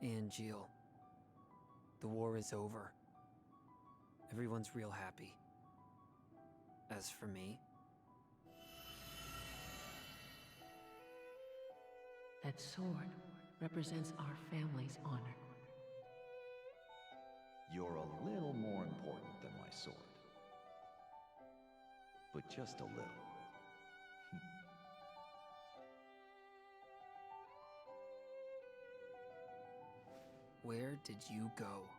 Angeal. The war is over. Everyone's real happy. As for me... That sword represents our family's honor. You're a little more important than my sword. But just a little. Where did you go?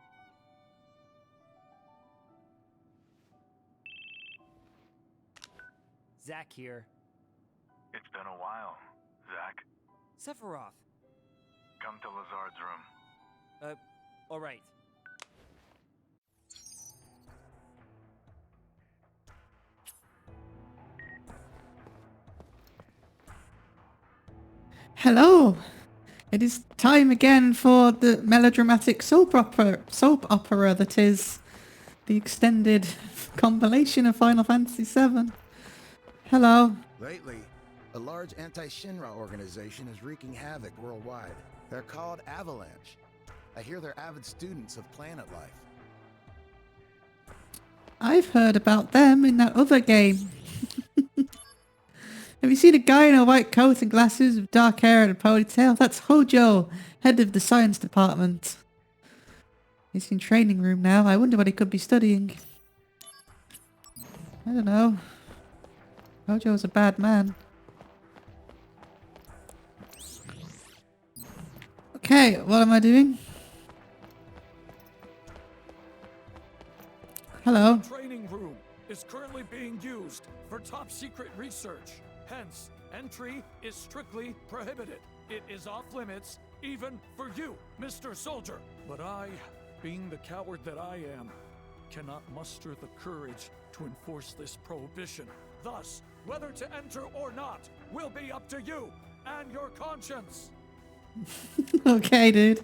Zack here. It's been a while, Zack. Sephiroth. Come to Lazard's room. Alright. Hello! It is time again for the melodramatic soap opera that is the extended compilation of Final Fantasy VII. Hello. Lately, a large anti-Shinra organization is wreaking havoc worldwide. They're called Avalanche. I hear they're avid students of planet life. I've heard about them in that other game. Have you seen a guy in a white coat and glasses with dark hair and a ponytail? That's Hojo, head of the science department. He's in training room now. I wonder what he could be studying. I don't know. Hojo's a bad man. Okay, what am I doing? Hello. The training room is currently being used for top secret research. Hence, entry is strictly prohibited. It is off limits, even for you, Mr. Soldier. But I, being the coward that I am, cannot muster the courage to enforce this prohibition. Thus, whether to enter or not will be up to you and your conscience. Okay, dude.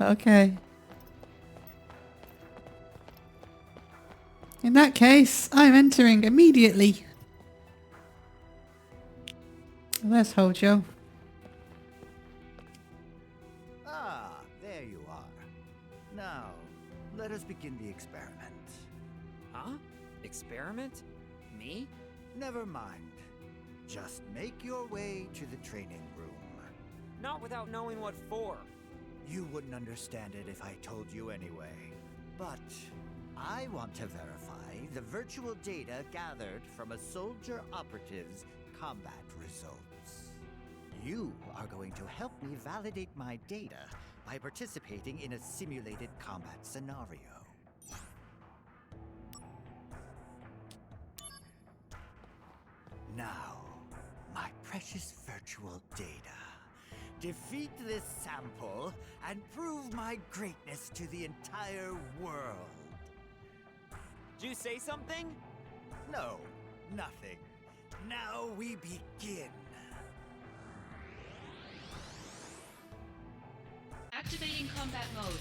Okay. In that case, I'm entering immediately. Where's Hojo? Ah, there you are. Now, let us begin the experiment. Huh? Experiment? Me? Never mind. Just make your way to the training room. Not without knowing what for. You wouldn't understand it if I told you anyway. But I want to verify the virtual data gathered from a soldier operative's combat results. You are going to help me validate my data by participating in a simulated combat scenario. Now, my precious virtual data. Defeat this sample and prove my greatness to the entire world. Did you say something? No, nothing. Now we begin. Activating combat mode.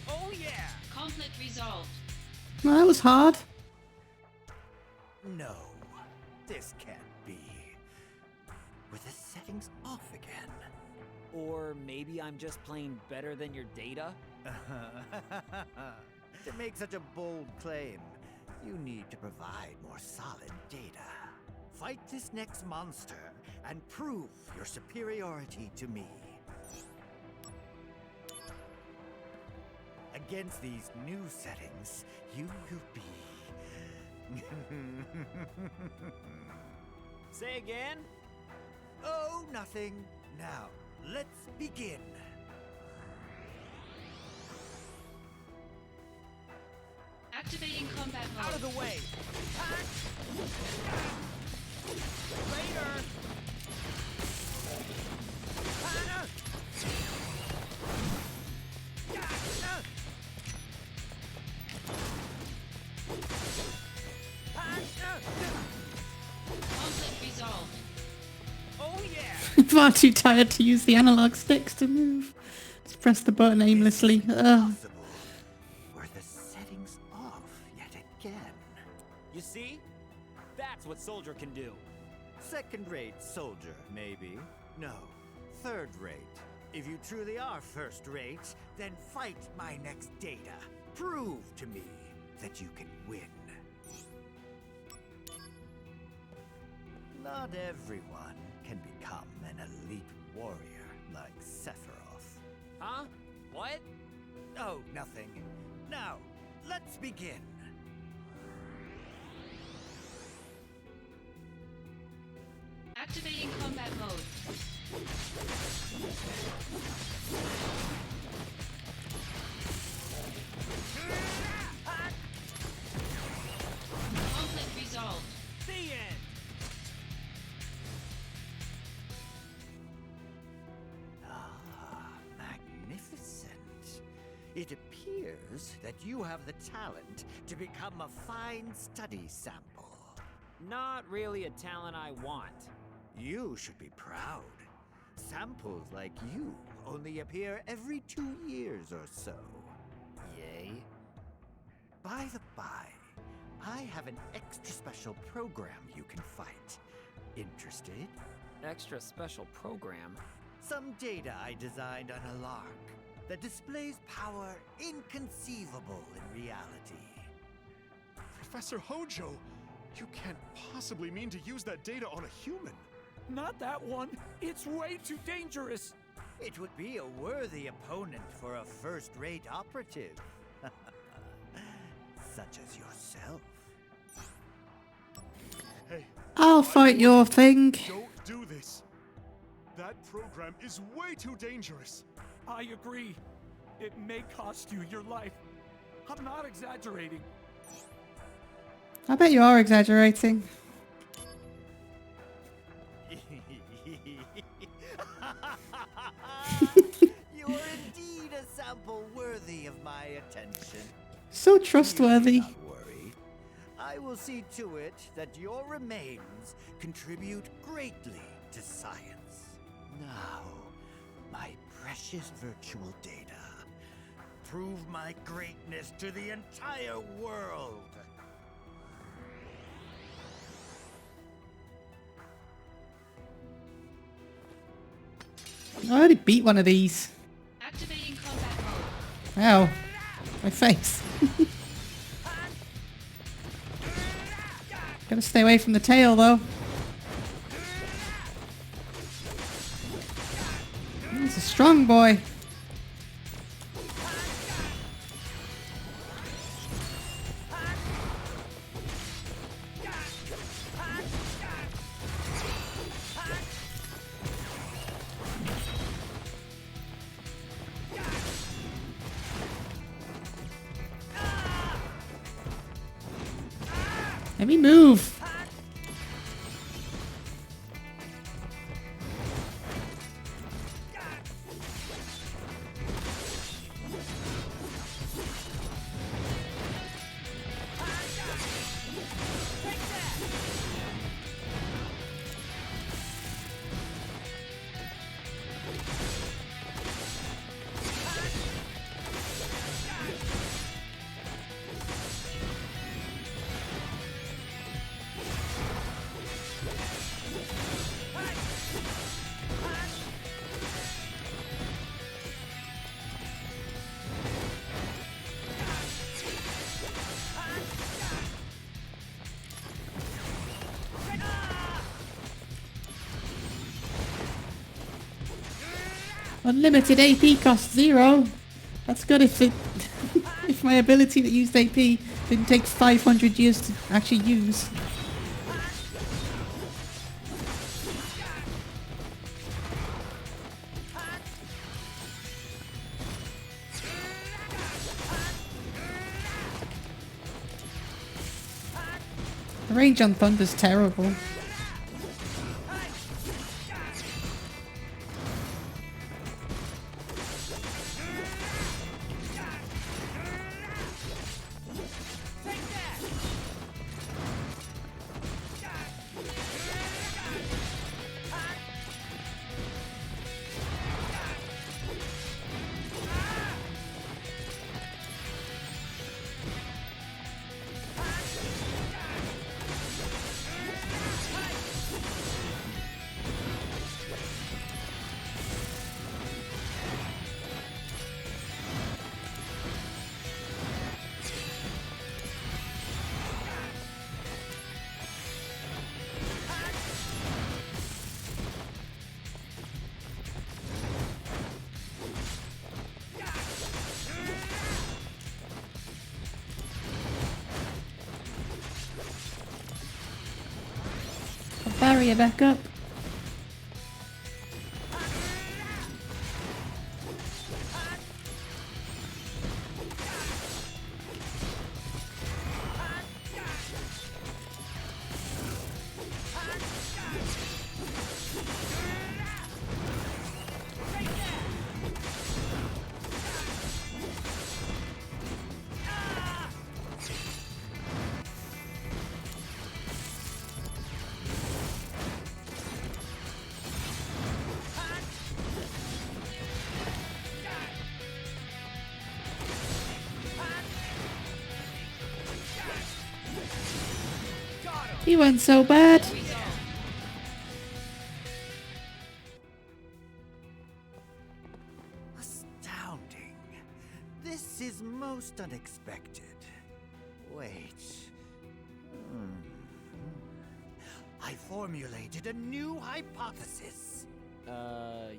Oh yeah! Conflict resolved. Well, that was hard. No, this can't be. With the settings off again. Or maybe I'm just playing better than your data? To make such a bold claim, you need to provide more solid data. Fight this next monster and prove your superiority to me. Against these new settings, you will be... Say again? Oh, nothing. Now, let's begin. Activating combat mode. Out of the way! Later! Conflict resolved. Oh yeah! Far too tired to use the analog sticks to move. Just press the button aimlessly. Ugh. Were the settings off yet again? You see? That's what Soldier can do. Second-rate soldier, maybe. No, third-rate. If you truly are first-rate, then fight my next data. Prove to me that you can win. Not everyone can become an elite warrior like Sephiroth. Huh? What? Oh, nothing. Now, let's begin. Activating combat mode. Conflict resolved. The end! Ah, magnificent. It appears that you have the talent to become a fine study sample. Not really a talent I want. You should be proud. Samples like you only appear every 2 years or so. Yay. By the by, I have an extra special program you can fight. Interested? Extra special program? Some data I designed on a lark that displays power inconceivable in reality. Professor Hojo, you can't possibly mean to use that data on a human. Not that one. It's way too dangerous. It would be a worthy opponent for a first-rate operative. Such as yourself. Hey, I'll fight your thing. don't do this. That program is way too dangerous. I agree. It may cost you your life. I'm not exaggerating. I bet you are exaggerating. You are indeed a sample worthy of my attention. So trustworthy. Not worry. I will see to it that your remains contribute greatly to science. Now, my precious virtual data. Prove my greatness to the entire world. I already beat one of these. Activating combat mode. Ow. My face. Gotta stay away from the tail, though. He's a strong boy. Let me move. Unlimited AP costs 0. That's good if it if my ability that used AP didn't take 500 years to actually use. The range on Thunder's terrible. barrier back up. He went so bad. Astounding. This is most unexpected. Wait. I formulated a new hypothesis.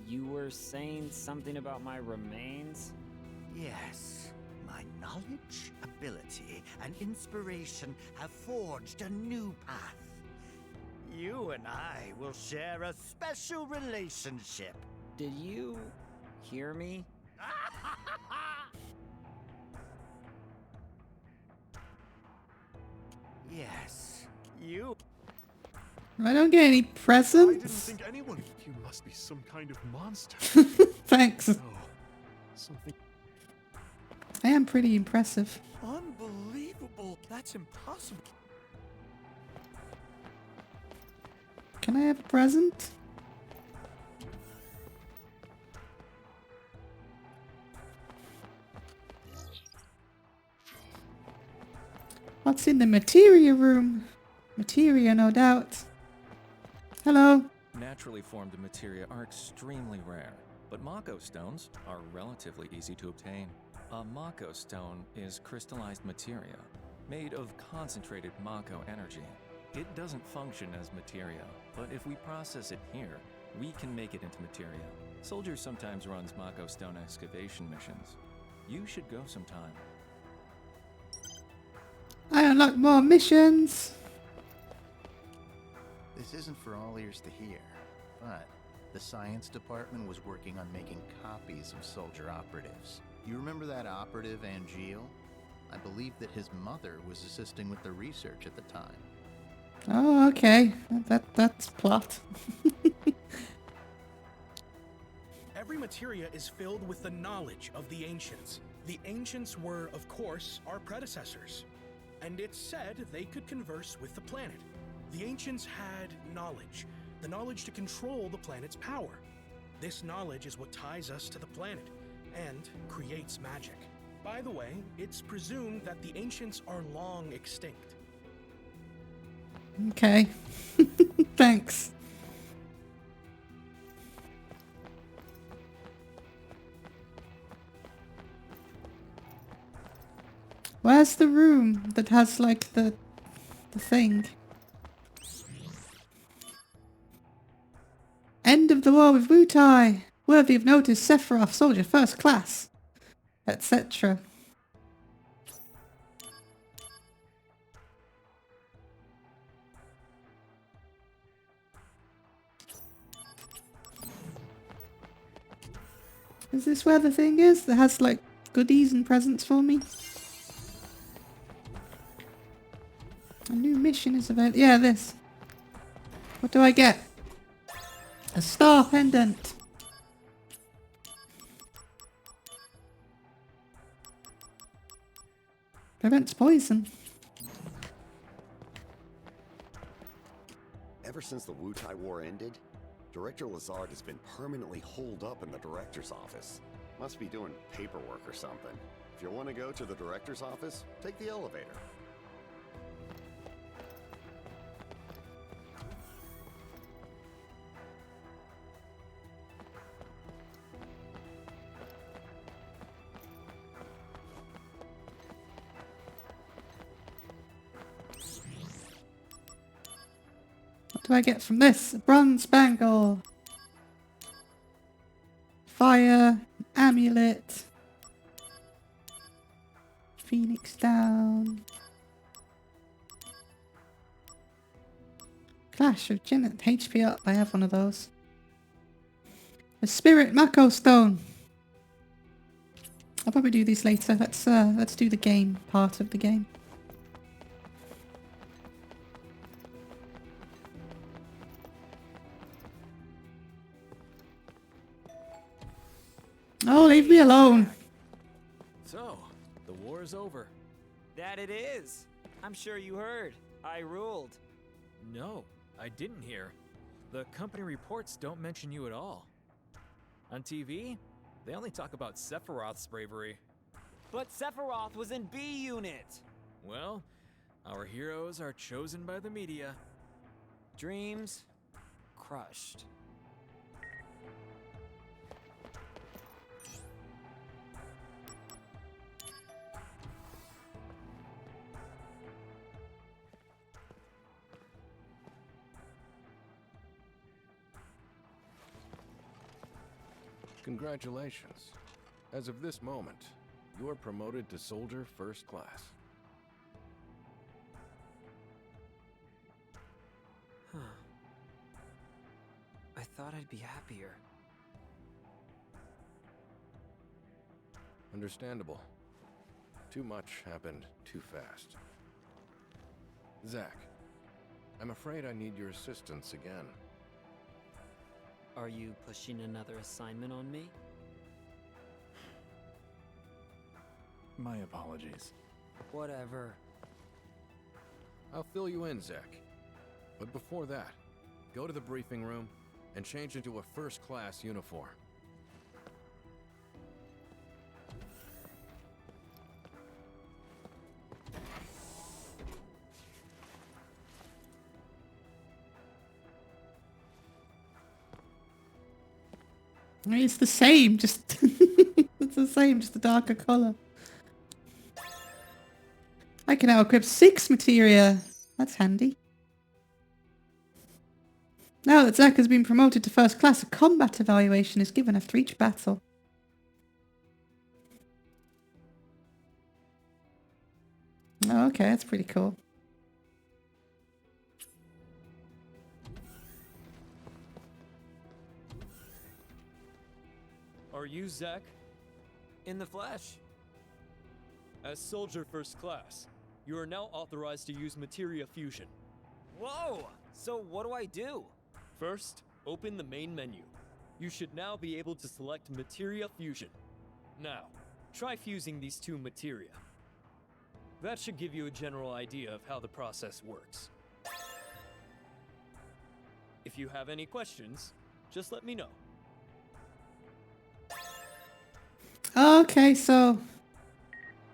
You were saying something about my remains? Yes. My knowledge, ability, and inspiration have forged a new path. You and I will share a special relationship. Did you hear me? Yes, you. I don't get any I didn't presents. think anyone. You must be some kind of monster. Thanks. No. Something. I am pretty impressive. Unbelievable. That's impossible. Can I have a present? What's in the materia room? Materia, no doubt. Hello. Naturally formed materia are extremely rare, but Mako stones are relatively easy to obtain. A Mako stone is crystallized materia, made of concentrated Mako energy. It doesn't function as materia, but if we process it here, we can make it into materia. Soldier sometimes runs Mako stone excavation missions. You should go sometime. I unlock more missions. This isn't for all ears to hear, but the science department was working on making copies of soldier operatives. You remember that operative, Angeal? I believe that his mother was assisting with the research at the time. Oh, okay. That's plot. Every materia is filled with the knowledge of the ancients. The ancients were, of course, our predecessors. And it's said they could converse with the planet. The ancients had knowledge, the knowledge to control the planet's power. This knowledge is what ties us to the planet and creates magic. By the way, it's presumed that the ancients are long extinct. Okay. Thanks. Where's the room that has like the thing? End of the war with Wutai. Worthy of notice, Sephiroth, soldier first class, etc. Is this where the thing is that has like goodies and presents for me? A new mission is available. Yeah, this. What do I get? A star pendant. Prevents poison. Ever since the Wutai War ended, Director Lazard has been permanently holed up in the director's office. Must be doing paperwork or something. If you want to go to the director's office, take the elevator. What do I get from this? A bronze bangle. Fire. Amulet. Phoenix down. Clash of Gen HP up. I have one of those. A Spirit Mako Stone. I'll probably do these later. Let's do the game part of the game. Oh, leave me alone. So, the war is over. That it is. I'm sure you heard. I ruled. No, I didn't hear. The company reports don't mention you at all. On TV, they only talk about Sephiroth's bravery. But Sephiroth was in B Unit. Well, our heroes are chosen by the media. Dreams crushed. Congratulations. As of this moment, you are promoted to Soldier First Class. Huh. I thought I'd be happier. Understandable. Too much happened too fast. Zack, I'm afraid I need your assistance again. Are you pushing another assignment on me? My apologies. Whatever. I'll fill you in, Zack. But before that, go to the briefing room and change into a first-class uniform. I mean, it's the same, just it's the same, just a darker colour. I can now equip 6 materia. That's handy. Now that Zack has been promoted to first class, a combat evaluation is given after each battle. Oh, okay, that's pretty cool. Are you Zack? In the flesh. As Soldier First Class, you are now authorized to use Materia Fusion. Whoa! So what do I do? First, open the main menu. You should now be able to select Materia Fusion. Now, try fusing these 2 materia. That should give you a general idea of how the process works. If you have any questions, just let me know. Okay, so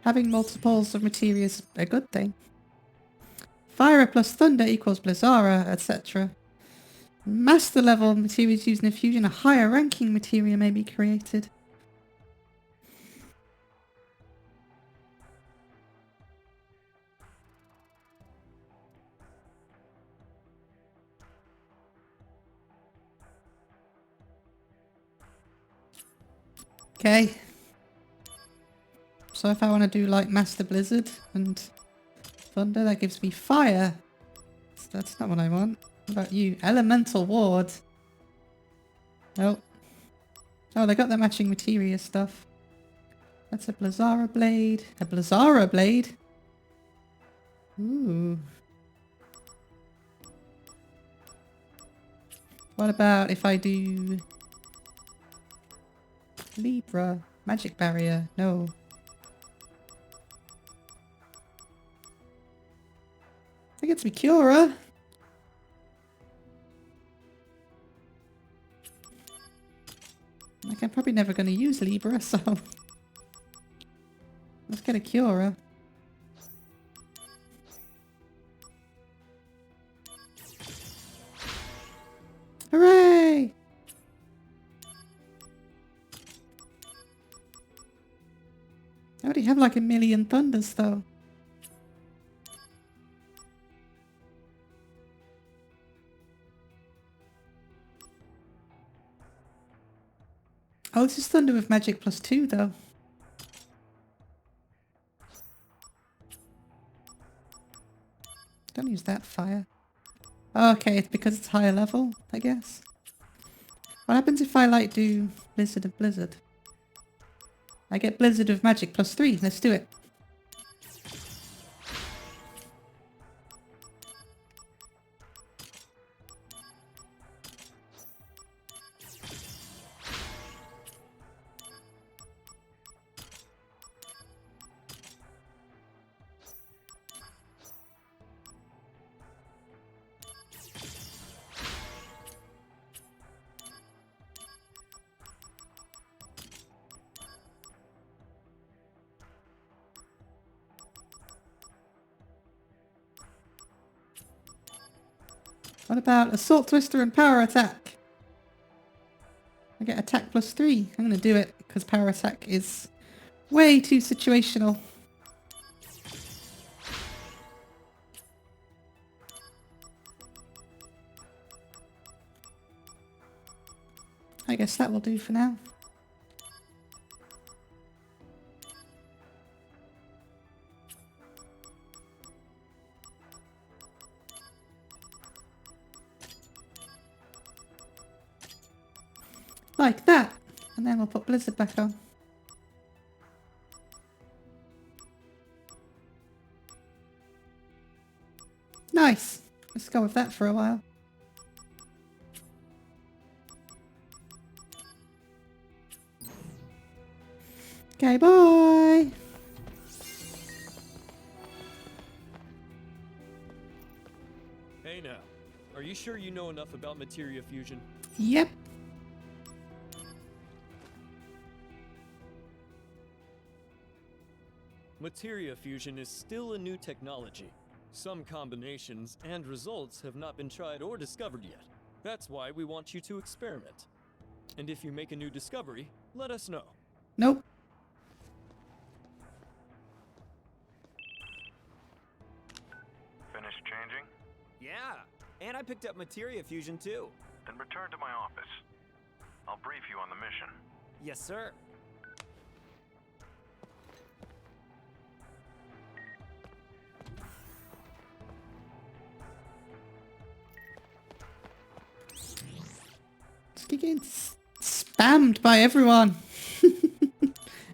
having multiples of materia is a good thing. Fire plus thunder equals Blizzara, etc. Master level materia used in a fusion, a higher ranking materia may be created. Okay. So if I want to do like Master Blizzard and Thunder, that gives me fire. So that's not what I want. What about you? Elemental Ward. Oh. Oh, they got the matching materia stuff. That's a Blizzara Blade. A Blizzara Blade? Ooh. What about if I do Libra? Magic Barrier? No. That gets me Cura. Like, I'm probably never going to use Libra, so let's get a Cura. Hooray! I already have like 1,000,000 thunders though. Oh, this is thunder with magic +2 though. Don't use that fire. Okay, it's because it's higher level, I guess. What happens if I like do Blizzard of Blizzard? I get Blizzard of Magic +3. Let's do it. What about Assault Twister and Power Attack? I get attack +3. I'm going to do it because Power Attack is way too situational. I guess that will do for now. Like that. And then we'll put Blizzard back on. Nice. Let's go with that for a while. Okay, bye. Hey now, are you sure you know enough about materia fusion? Yep. Materia fusion is still a new technology. Some combinations and results have not been tried or discovered yet. That's why we want you to experiment. And if you make a new discovery, let us know. Nope. Finished changing? Yeah, and I picked up materia fusion too. Then return to my office. I'll brief you on the mission. Yes, sir. Getting spammed by everyone.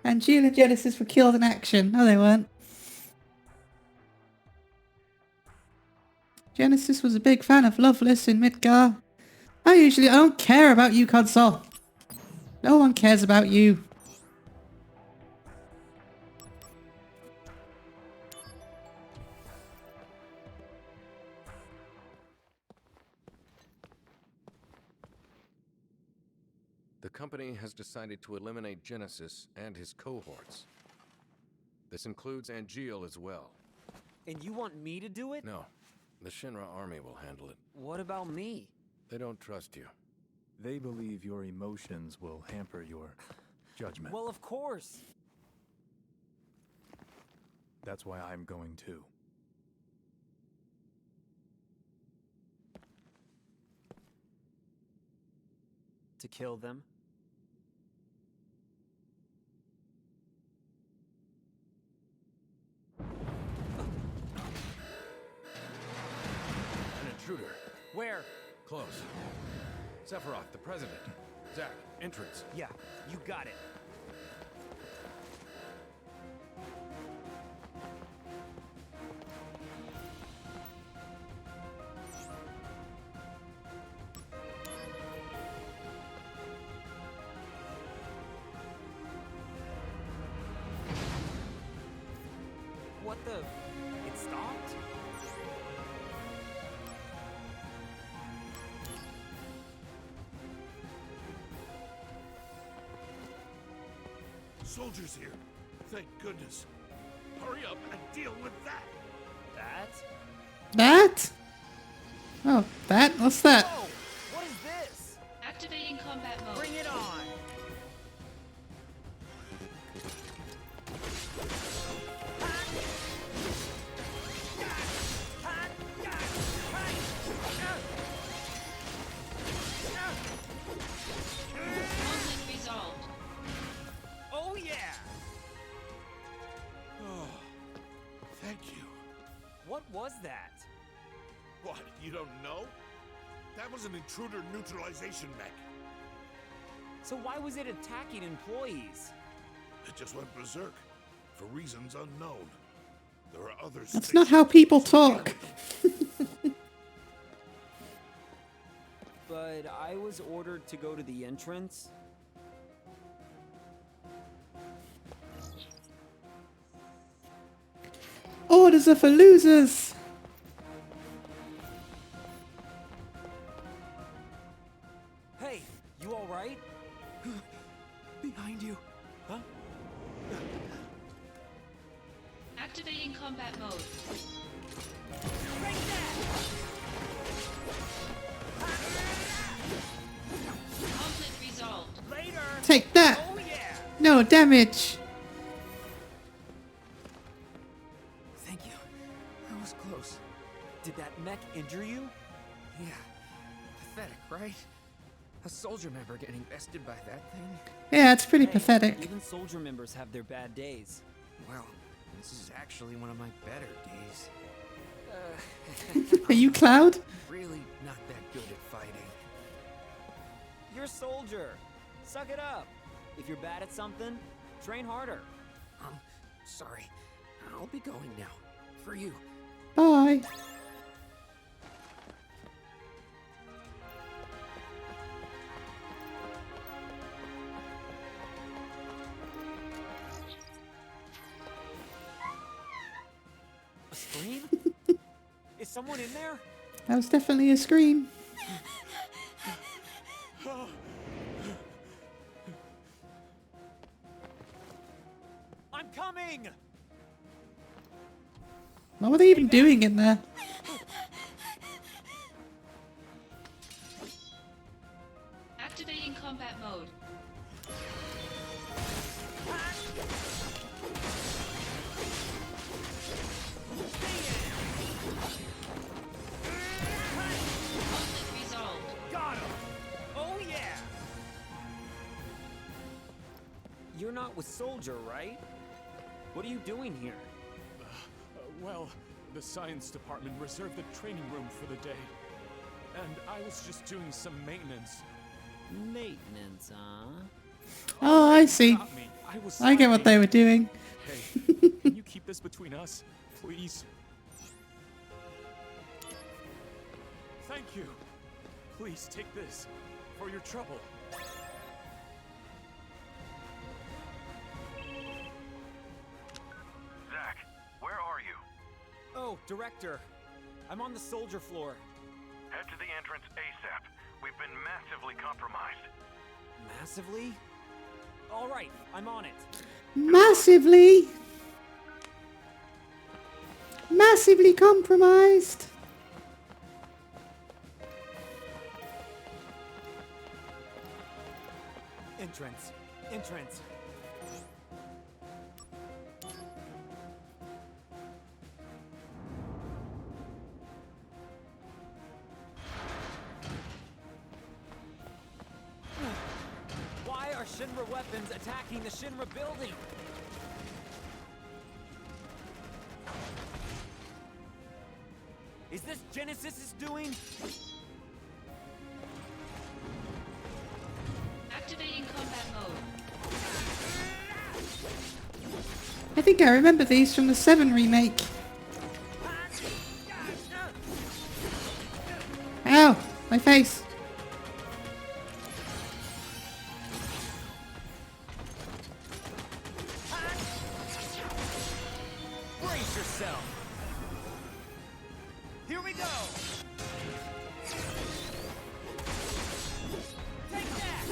Angeal and Genesis were killed in action. No, they weren't. Genesis was a big fan of Loveless in Midgar. I don't care about you, console. No one cares about you. The company has decided to eliminate Genesis and his cohorts. This includes Angeal as well. And you want me to do it? No, the Shinra army will handle it. What about me? They don't trust you. They believe your emotions will hamper your judgment. Well, of course. That's why I'm going too. To kill them? An intruder. Where? Close. Sephiroth, the president. Zack, entrance. Yeah, you got it. What the? It stopped? Soldiers here. Thank goodness. Hurry up and deal with that. That? Oh, that? What's that? Whoa! What is this? Activating combat mode. Bring it on! Conflict resolved. Oh yeah! Oh, thank you. What was that? What, You don't know? That was an intruder neutralization mech. So why was it attacking employees? It just went berserk, for reasons unknown. There are others. That's not how people talk. But I was ordered to go to the entrance. Orders are for losers. Hey, you all right? Behind you. Huh? Activating combat mode. Conflict resolved. Later. Take that. Oh yeah. No damage. Thank you. That was close. Did that mech injure you? Yeah. Pathetic, right? A soldier member getting bested by that thing? Yeah, it's pretty Hey, pathetic. Even soldier members have their bad days. Well, this is actually one of my better days. Are you Cloud? Really not that good at fighting. You're a soldier. Suck it up. If you're bad at something, train harder. Sorry. I'll be going now. For you. Bye. A scream? Is someone in there? That was definitely a scream. I'm coming! What were they even doing in there? Activating combat mode. Conflict resolved. Got him! Oh yeah! You're not with Soldier, right? What are you doing here? Well, the science department reserved the training room for the day. And I was just doing some maintenance. Maintenance, huh? Oh, I see. Stop me. I get what they were doing. Hey, can you keep this between us, please? Thank you. Please take this for your trouble. Zack, where are you? Oh, Director. I'm on the soldier floor. Head to the entrance ASAP. We've been massively compromised. Massively? All right, I'm on it. Massively. Massively compromised. Entrance. Entrance. Why are Shinra weapons attacking the Shinra building? Is this Genesis' doing? Activating combat mode. I think I remember these from the 7 remake. Ow! My face. Brace yourself. Here we go. Take that.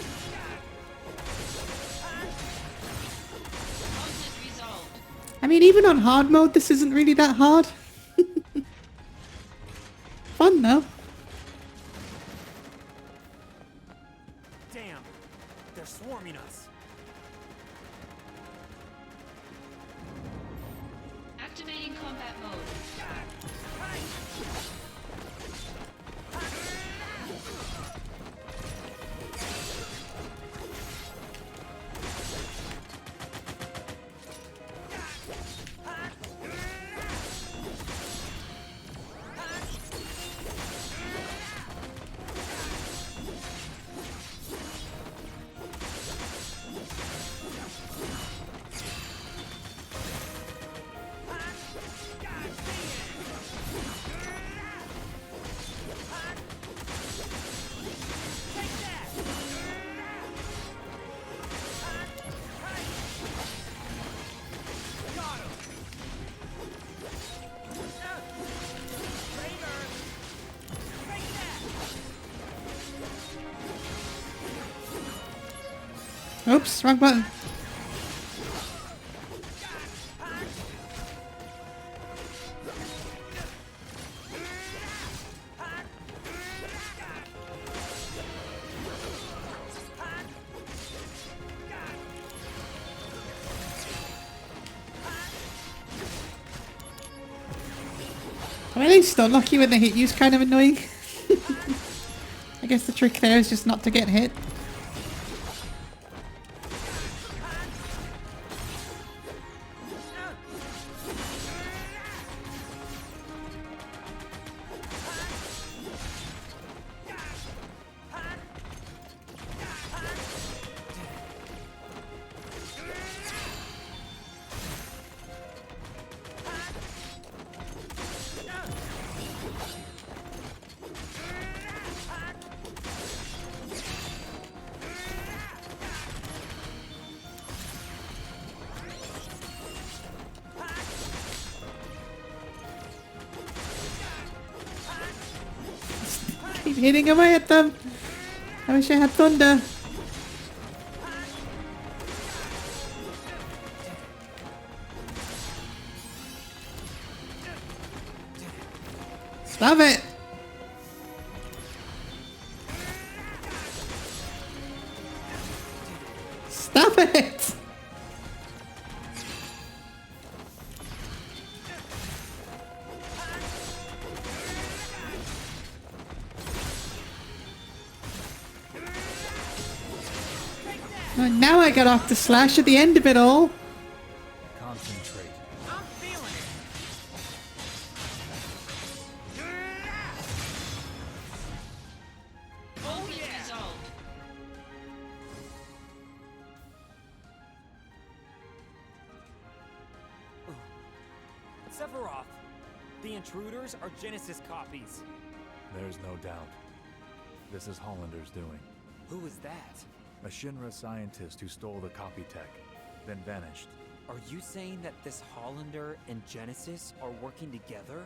Conflict resolved. I mean, even on hard mode, this isn't really that hard. Fun though. Damn, they're swarming us. Activating combat mode. Oops, wrong button. I mean, it's still lucky when they hit you is kind of annoying. I guess the trick there is just not to get hit. Keep hitting away at them. I wish I had thunder. Stop it. Stop it. Oh, now I got off the slash at the end of it all. Concentrate. I'm feeling it. Conflict resolved. Sephiroth, the intruders are Genesis copies. There's no doubt. This is Hollander's doing. Who is that? A Shinra scientist who stole the copy tech, then vanished. Are you saying that this Hollander and Genesis are working together?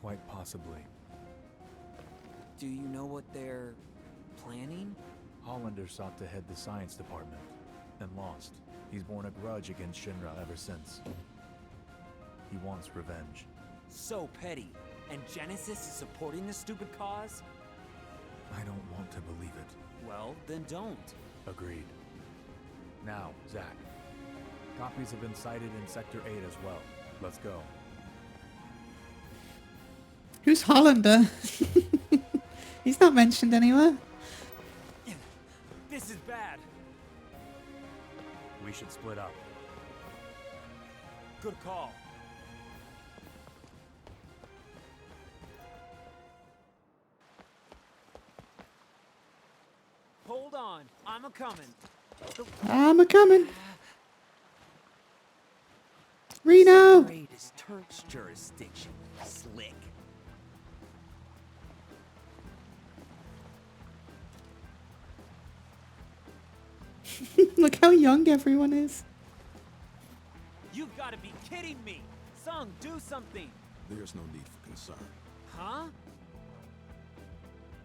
Quite possibly. Do you know what they're planning? Hollander sought to head the science department, and lost. He's borne a grudge against Shinra ever since. He wants revenge. So petty. And Genesis is supporting this stupid cause? I don't want to believe it. Well, then don't. Agreed. Now, Zack. Copies have been sighted in Sector 8 as well. Let's go. Who's Hollander? He's not mentioned anywhere. This is bad. We should split up. Good call. Hold on, I'm a-coming. I'm a-coming. Reno! Great is Turk's jurisdiction, slick. Look how young everyone is. You've got to be kidding me! Sung, do something! There's no need for concern. Huh?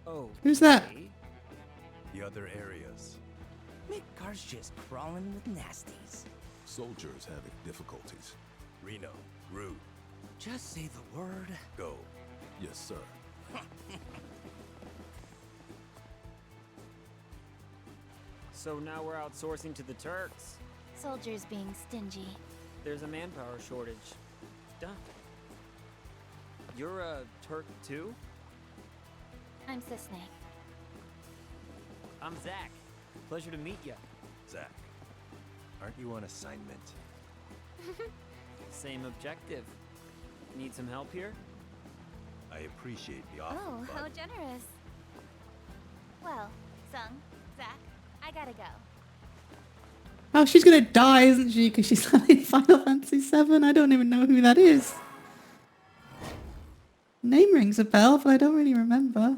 Oh. Who's that? The other areas. Midgar's just crawling with nasties. Soldiers having difficulties. Reno, rude. Just say the word. Go. Yes, sir. So now we're outsourcing to the Turks. Soldiers being stingy. There's a manpower shortage. Duh. You're a Turk too? I'm Sisney. I'm Zack. Pleasure to meet ya. Zack, aren't you on assignment? Same objective. Need some help here? I appreciate the offer, Oh, but how generous. Well, Sung, Zack, I gotta go. Oh, she's gonna die, isn't she? Because she's not in Final Fantasy VII. I don't even know who that is. Name rings a bell, but I don't really remember.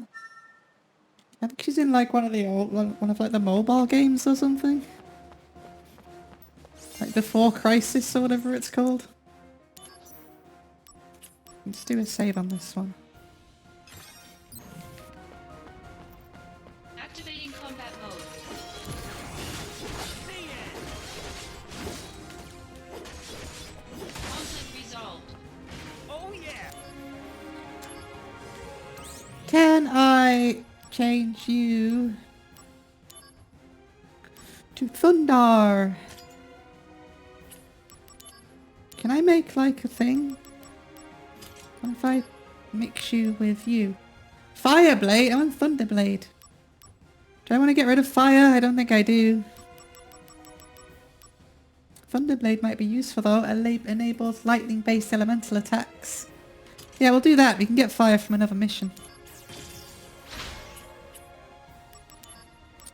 I think she's in like one of the old, one of like the mobile games or something. Like Before Crisis or whatever it's called. Let's do a save on this one. Activating combat mode. See it! change you to Thunder. Can I make like a thing? What if I mix you with you? Fireblade? I want Thunderblade. Do I want to get rid of fire? I don't think I do. Thunderblade might be useful though. Enables lightning-based elemental attacks. Yeah, we'll do that. We can get fire from another mission.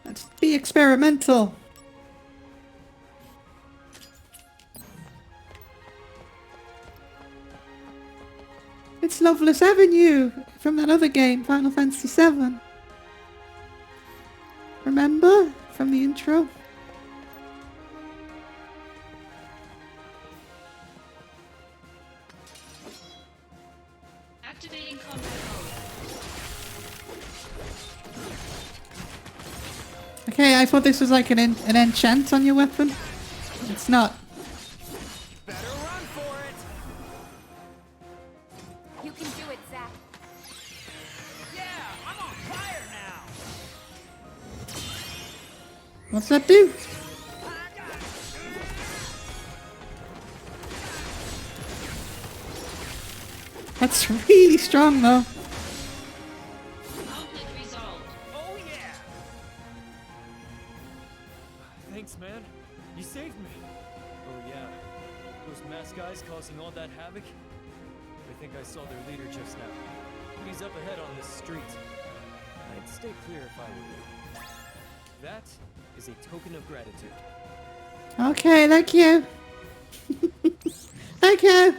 Let's be experimental. It's Loveless Avenue from that other game, Final Fantasy VII. Remember? From the intro? Activating combat mode. Okay, I thought this was like an enchant on your weapon. It's not. Better run for it. You can do it, Zack. Yeah, I'm on fire now. What's that do? That's really strong though. Conflict resolved. Oh yeah. Thanks, man. You saved me. Oh yeah. Those masked guys causing all that havoc? I think I saw their leader just now. He's up ahead on this street. I'd stay clear if I were you. That is a token of gratitude. Okay, thank you. Thank you.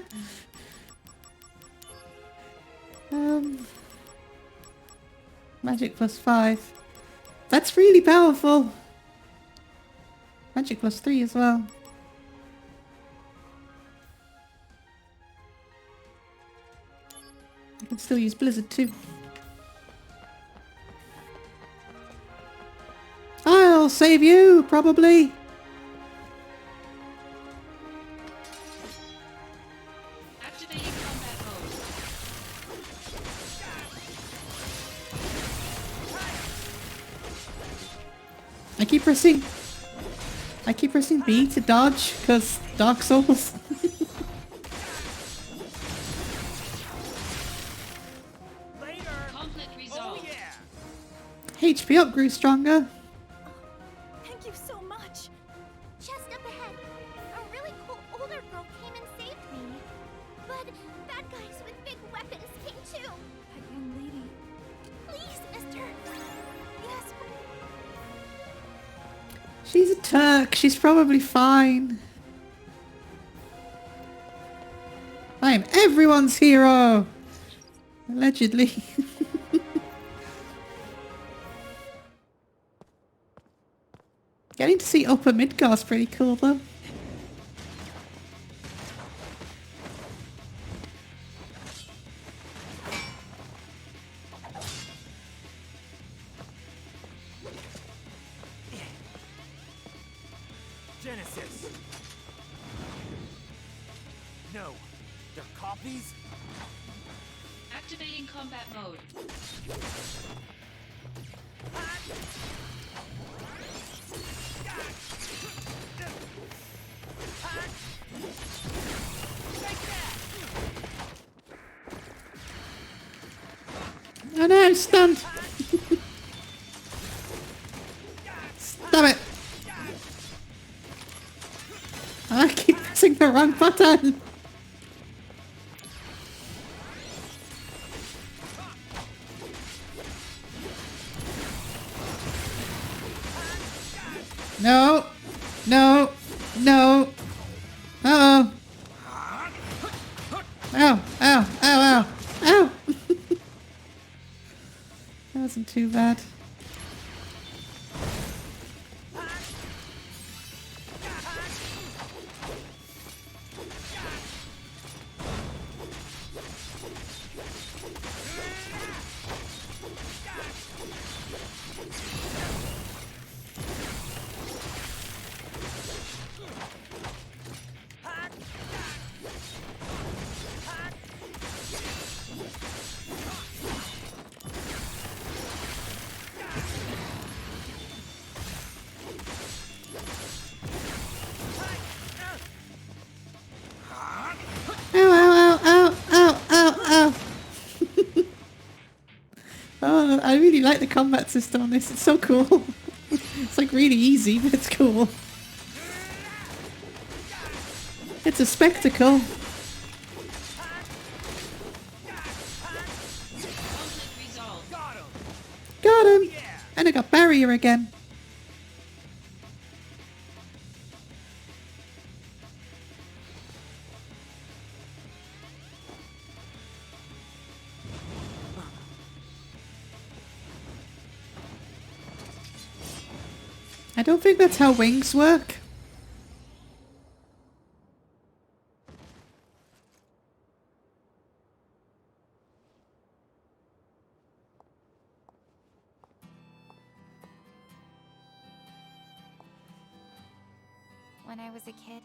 Magic +5. That's really powerful. Magic +3 as well. I can still use Blizzard too. I'll save you, probably. Activating combat mode. I keep pressing B to dodge because Dark Souls. Conflict resolved. HP up grew stronger. Thank you so much. Just up ahead, a really cool older girl came and saved me. But bad guys with big weapons came too. That young lady. Please, mister. Yes. She's a Turk. She's probably fine. I am everyone's hero. Allegedly. Getting to see Upper Midgar's pretty cool though. Genesis. No, they're copies. Activating combat mode. Oh no, I'm stunned. Stop it. I keep pressing the wrong button. No. No. No. Uh-oh. Ow. Ow. Ow. Ow. Ow. That wasn't too bad. actually like the combat system on this. It's so cool. It's like really easy, but it's cool. It's a spectacle. Got him! And I got barrier again. I don't think that's how wings work. When I was a kid,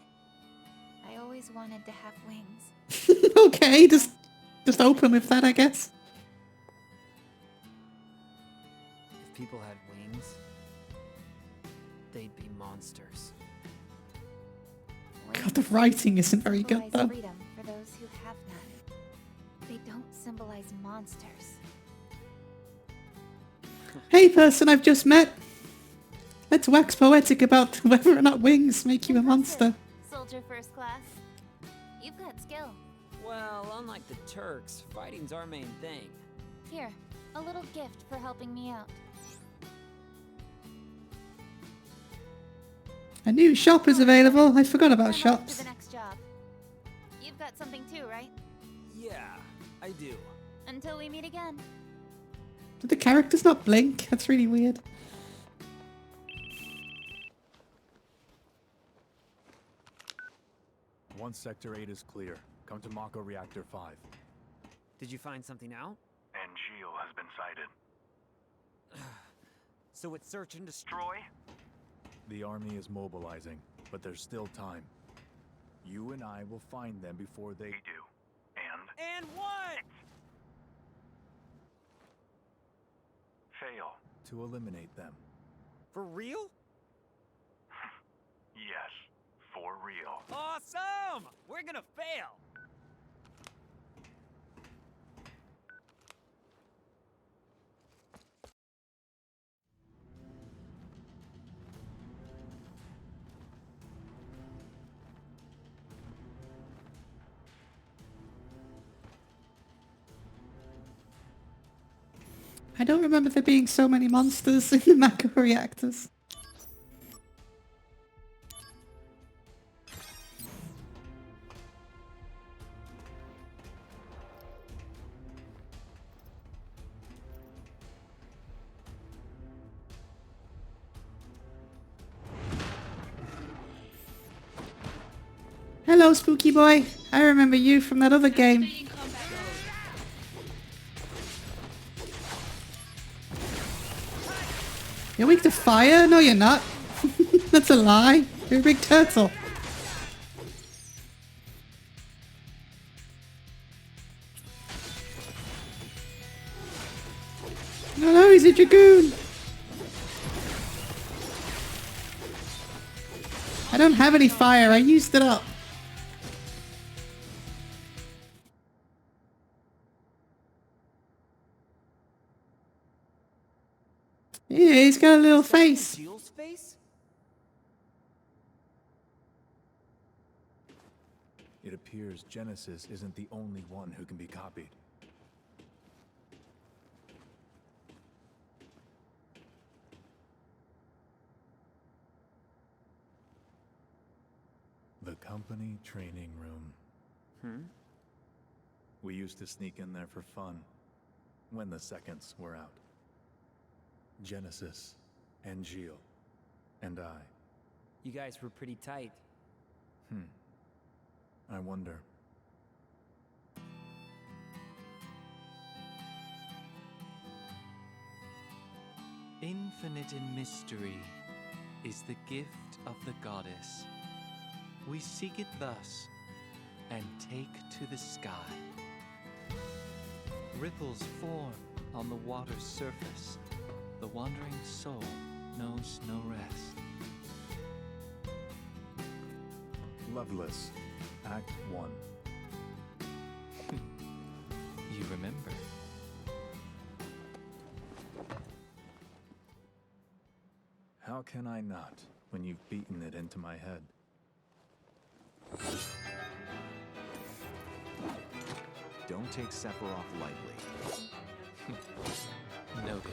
I always wanted to have wings. Okay, just open with that, I guess. If people had wings, they'd be monsters. God, the writing isn't very good Symbolize though. freedom for those who have none. They don't symbolize monsters. Hey person I've just met. Let's wax poetic about whether or not wings make you a monster. Soldier first class. You've got skill. Well, unlike the Turks, fighting's our main thing. Here, a little gift for helping me out. A new shop is available. I forgot about I'm off to shops. the next job. You've got something too, right? Yeah, I do. Until we meet again. Did the characters not blink? That's really weird. Once Sector 8 is clear, come to Mako Reactor 5. Did you find something out? Angeal has been sighted. So it's search and destroy? The army is mobilizing, but there's still time. You and I will find them before they do. And what? Fail. to eliminate them. For real? Yes, for real. Awesome! We're gonna fail! I don't remember there being so many monsters in the Mako reactors. Hello, Spooky Boy. I remember you from that other game. You're weak to fire? No, you're not. That's a lie. You're a big turtle. No, he's a dragoon. I don't have any fire. I used it up. Yeah, he's got a little face. Angeal's face? It appears Genesis isn't the only one who can be copied. The company training room. We used to sneak in there for fun, when the seconds were out. Genesis, Angeal, and I. You guys were pretty tight. I wonder. Infinite in mystery is the gift of the goddess. We seek it thus, and take to the sky. Ripples form on the water's surface. The wandering soul knows no rest. Loveless, Act 1. You remember. How can I not, when you've beaten it into my head? Don't take Sephiroth lightly. Noted.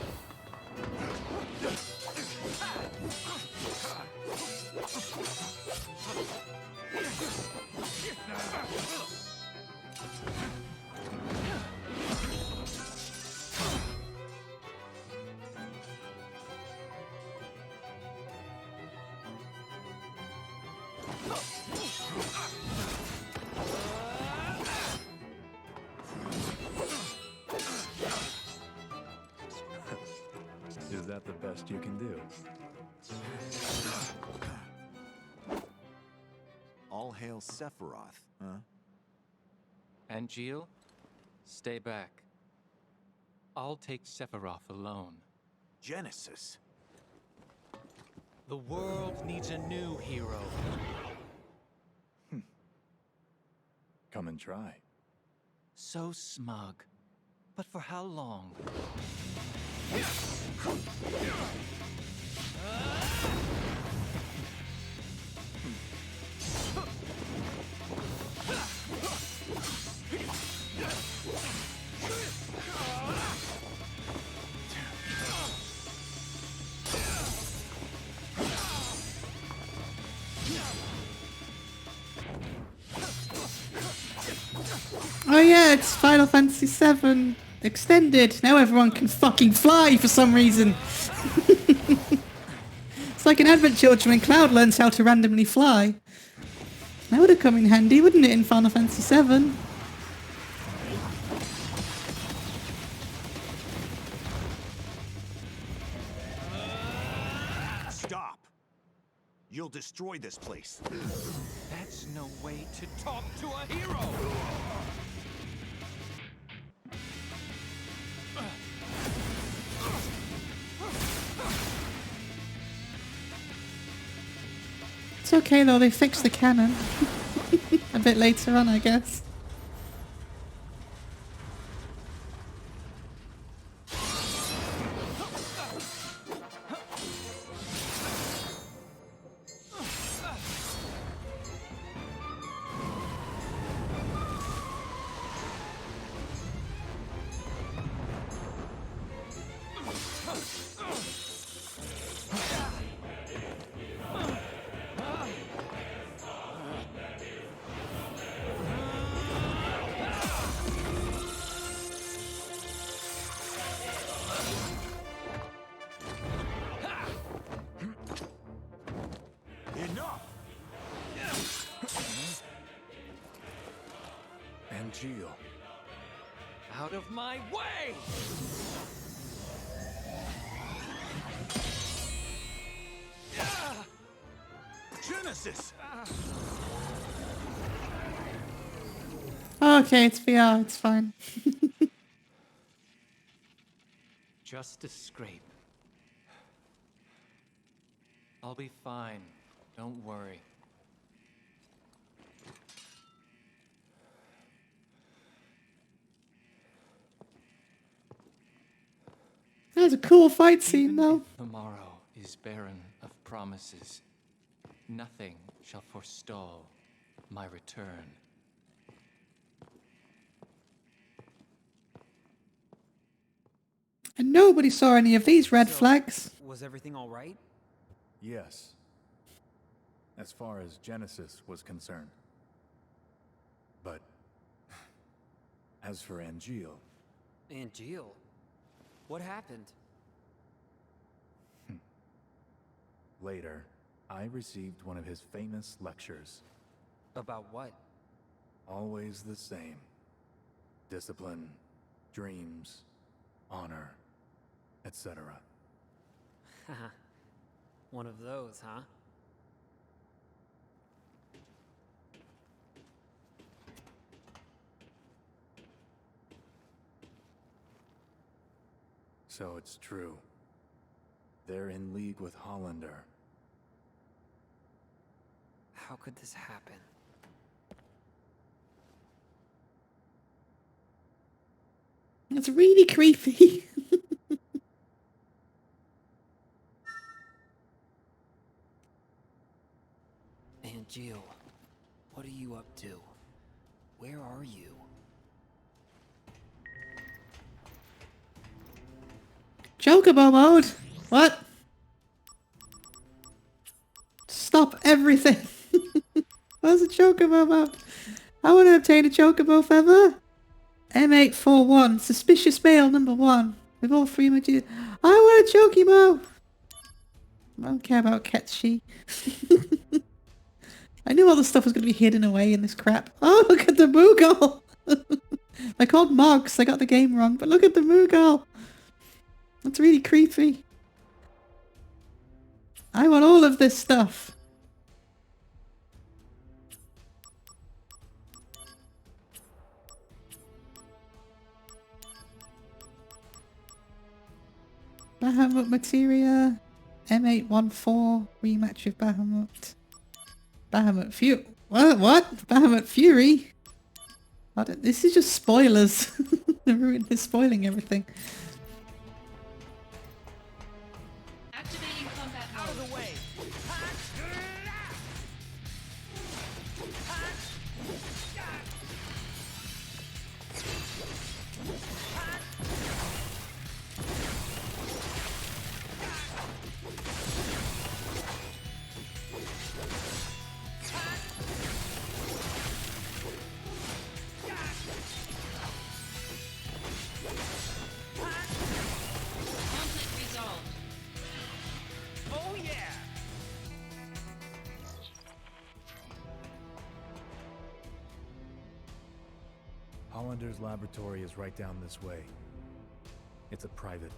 Is that the best you can do? All hail Sephiroth, huh? Angeal, stay back. I'll take Sephiroth alone. Genesis. The world needs a new hero. Come and try. So smug. But for how long? Oh yeah, it's Final Fantasy VII Extended. Now everyone can fucking fly for some reason. It's like an advent children when Cloud learns how to randomly fly. That would have come in handy, wouldn't it, in Final Fantasy VII? Stop! You'll destroy this place. That's no way to talk to a hero! It's okay though, they fixed the cannon. A bit later on, I guess. Angeal. Out of my way! Genesis! Okay, it's VR, it's fine. Just a scrape. I'll be fine. Don't worry. That was a cool fight scene though. Tomorrow is barren of promises. Nothing shall forestall my return. And nobody saw any of these red flags. Was everything all right? Yes. As far as Genesis was concerned. But as for Angeal... Angeal? What happened? Later, I received one of his famous lectures. About what? Always the same. Discipline, dreams, honor, etc. Haha. One of those, huh? So it's true. They're in league with Hollander. How could this happen? It's really creepy. Angeal, what are you up to? Where are you? Chocobo mode? What? Stop everything. What's a chocobo mode? I want to obtain a chocobo feather. M841, suspicious male number 1. With all 3 images. I want a chocobo. I don't care about Ketchi. I knew all the stuff was going to be hidden away in this crap. Oh, look at the Moogle! They're called Mogs. I got the game wrong, but look at the Moogle. That's really creepy. I want all of this stuff. Bahamut materia. M814. Rematch of Bahamut. Bahamut Fury. What? Bahamut Fury? This is just spoilers. They're spoiling everything. Activating combat mode. Out of the way. Hollander's laboratory is right down this way. It's a private,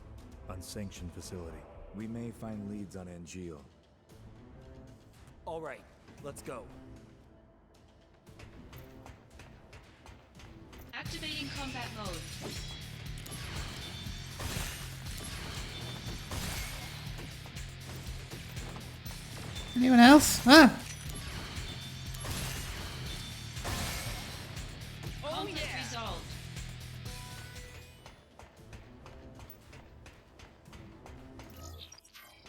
unsanctioned facility. We may find leads on Angeal. All right, let's go. Activating combat mode. Anyone else? Ah! Conflict resolved.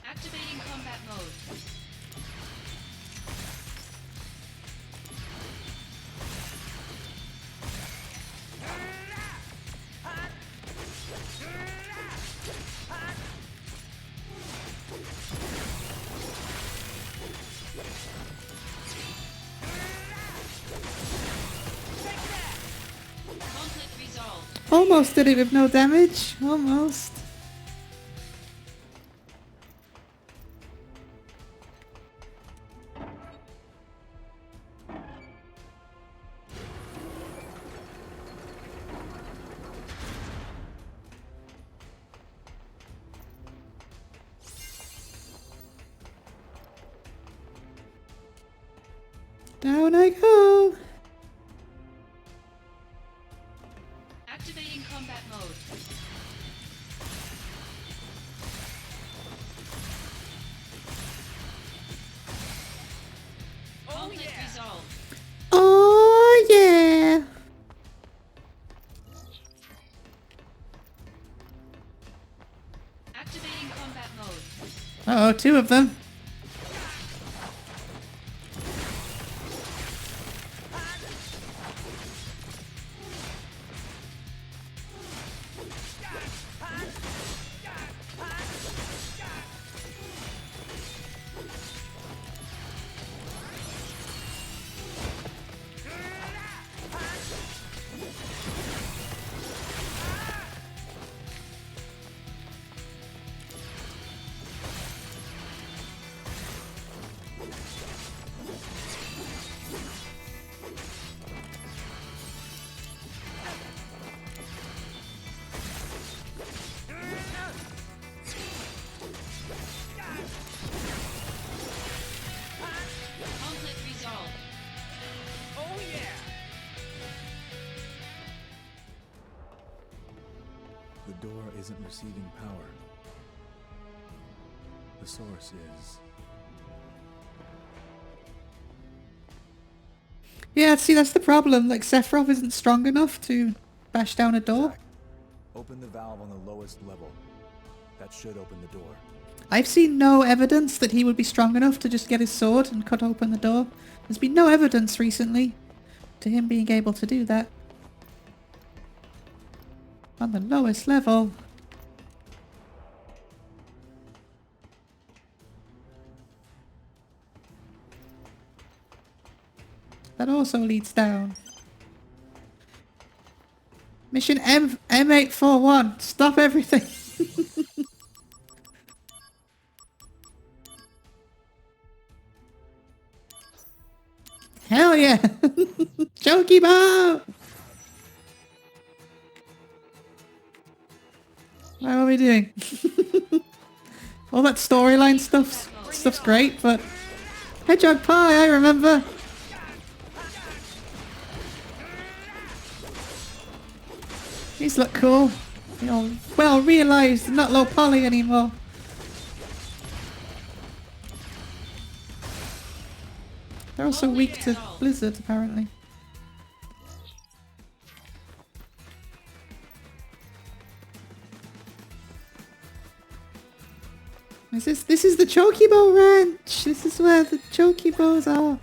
Activating combat mode. Almost did it with no damage. Almost. Down I go. Activating combat mode. Conflict resolved. Oh yeah. Activating combat mode. Uh oh, 2 of them. Conflict resolved. Oh yeah! The door isn't receiving power. The source is... Yeah, see, that's the problem. Like, Sephiroth isn't strong enough to bash down a door. Open the valve on the lowest level. That should open the door. I've seen no evidence that he would be strong enough to just get his sword and cut open the door. There's been no evidence recently to him being able to do that. On the lowest level. That also leads down. Mission M841. Stop everything. Hell yeah! Chocobo! What are we doing? All that storyline stuff's great, but Hedgehog Pie, I remember. These look cool. You know, well realised, not low poly anymore. They're also weak to Blizzard, apparently. This is the Chocobo Ranch. This is where the Chocobos are.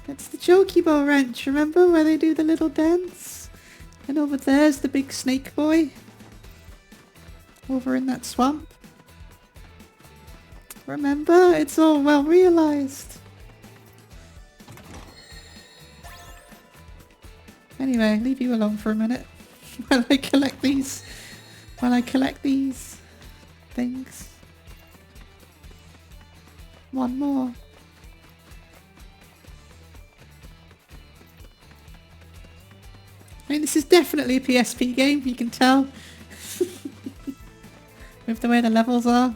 That's the Chocobo Ranch. Remember where they do the little dance? And over there's the big snake boy. Over in that swamp. Remember? It's all well realized. Anyway, leave you alone for a minute while I collect these. While I collect these things. One more. I mean, this is definitely a PSP game, you can tell. With the way the levels are.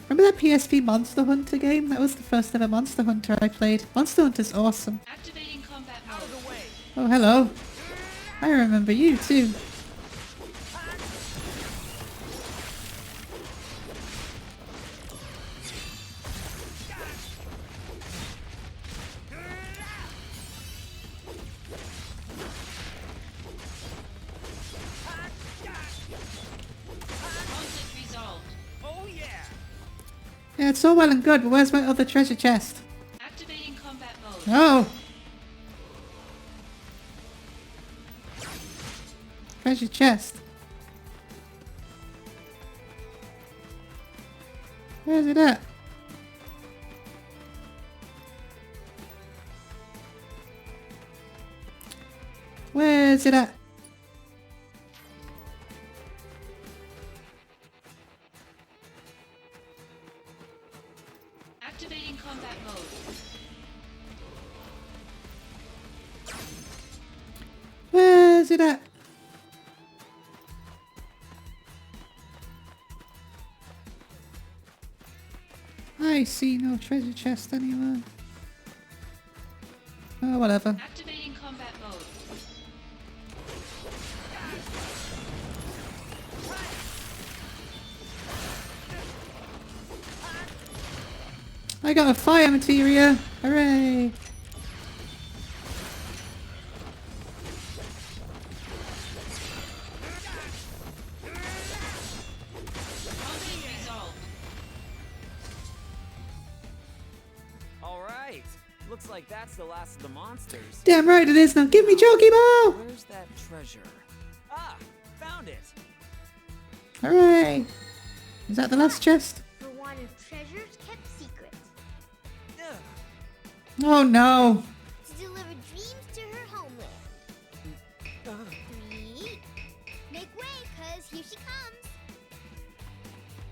Remember that PSP Monster Hunter game? That was the first ever Monster Hunter I played. Monster Hunter's awesome. Activating combat mode. Oh, hello. I remember you too. Yeah, it's all well and good, but where's my other treasure chest? Activating combat mode. Oh! Treasure chest. Where's it at? Where's it at? Activating combat mode. Where's it at? I see no treasure chest anywhere. Oh, whatever. Activating combat mode. I got a fire materia! Hooray! Alright. Looks like that's the last of the monsters. Damn right it is now! Give me Chocobo! Where's that treasure? Ah! Found it! Hooray! Is that the last chest? For one of treasures kept secret. Oh no! To deliver dreams to her homeland. 3. Make way, cause here she comes.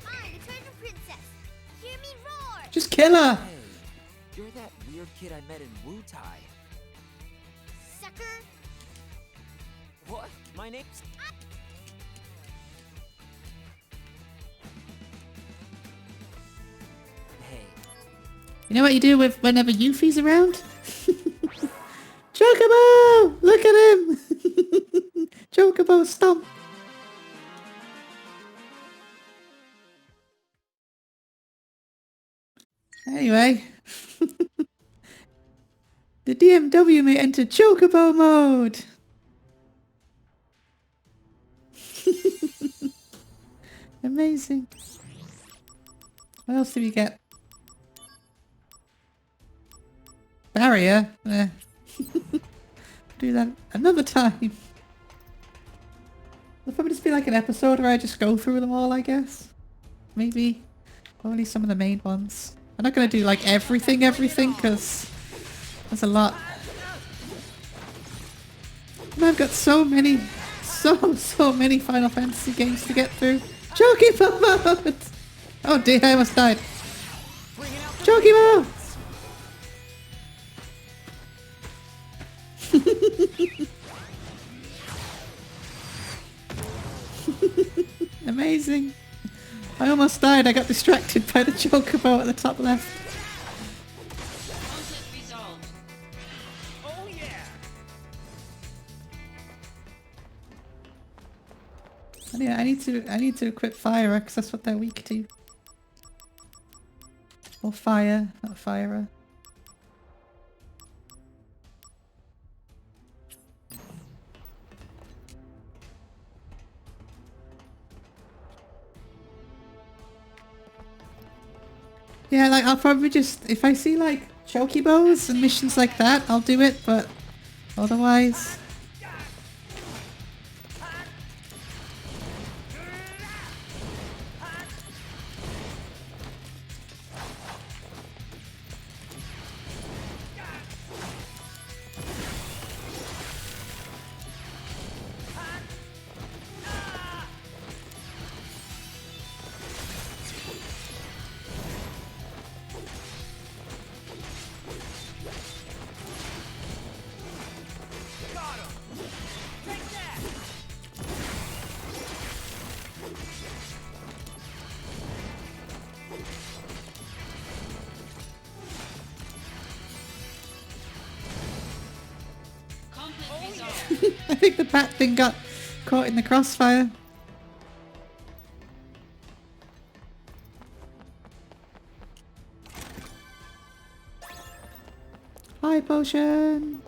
I, the treasure princess. Hear me roar. Just kill her! Hey, you're that weird kid I met in Wu-Tai. Sucker. What? My name's... Hey. You know what you do with whenever Yuffie's around? Chocobo! Look at him! Chocobo stomp! Anyway. The DMW may enter Chocobo mode! Amazing. What else do we get? Barrier? Do that another time. It'll probably just be like an episode where I just go through them all, I guess. Maybe. Only some of the main ones. I'm not going to do like everything, because there's a lot. And I've got so many Final Fantasy games to get through. Chocobo mode! Oh dear, I almost died. Chocobo! Amazing. I almost died. I got distracted by the chocobo at the top left. Oh yeah. Yeah, I need to equip fire because that's what they're weak to. Or fire, not fire. Yeah, like I'll probably just, if I see like chokibos and missions like that, I'll do it, but otherwise... I think the bat thing got caught in the crossfire. Hi, potion.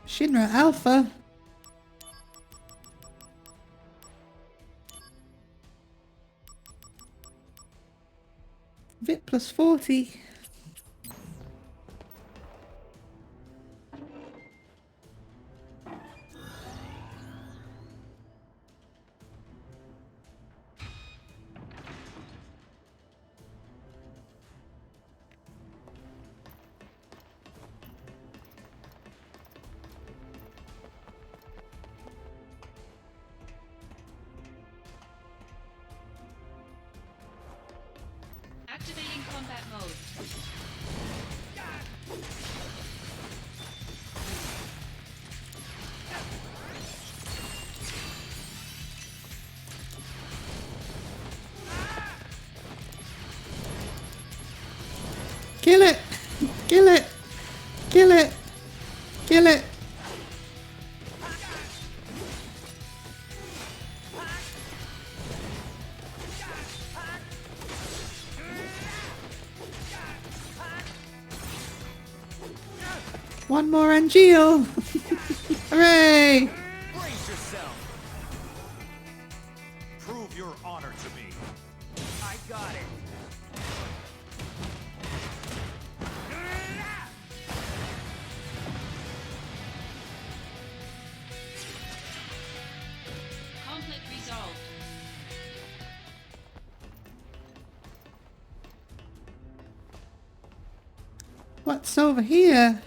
Shinra Alpha. VIT plus 40. Activating combat mode. Kill it! Kill it! Kill it! Kill it! One more Angeal! Hooray! Brace yourself! Prove your honor to me. I got it. Conflict resolved. What's over here?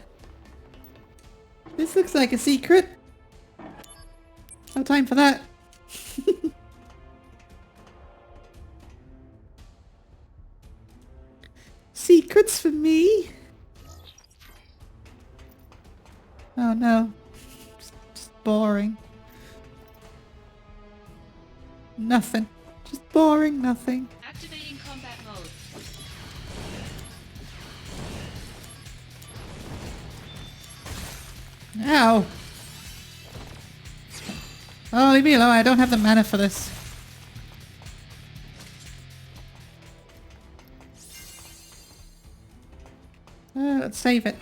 This looks like a secret. No time for that. Secrets for me? Oh no. Just boring. Nothing. Just boring nothing. Activating combat mode. Ow! Oh, leave me alone. I don't have the mana for this. Let's save it.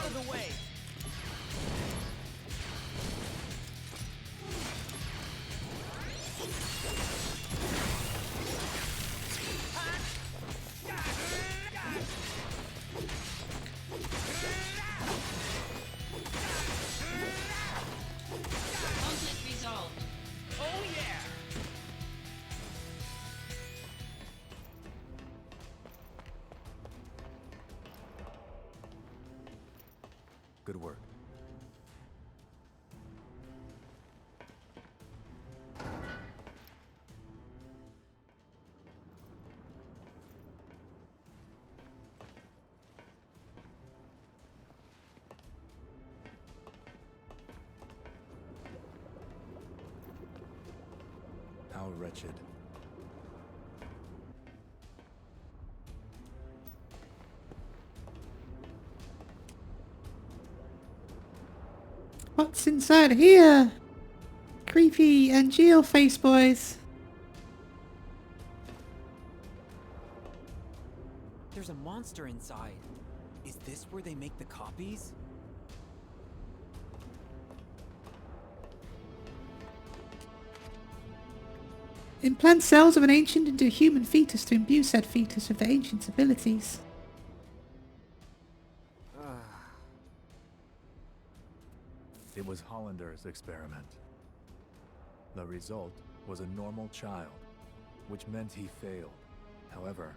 of the way! Conflict resolved. Oh yeah! Good work. How wretched. What's inside here? Creepy Angeal face, boys. There's a monster inside. Is this where they make the copies? Implant cells of an ancient into a human fetus to imbue said fetus with the ancient's abilities. It was Hollander's experiment. The result was a normal child, which meant he failed. However...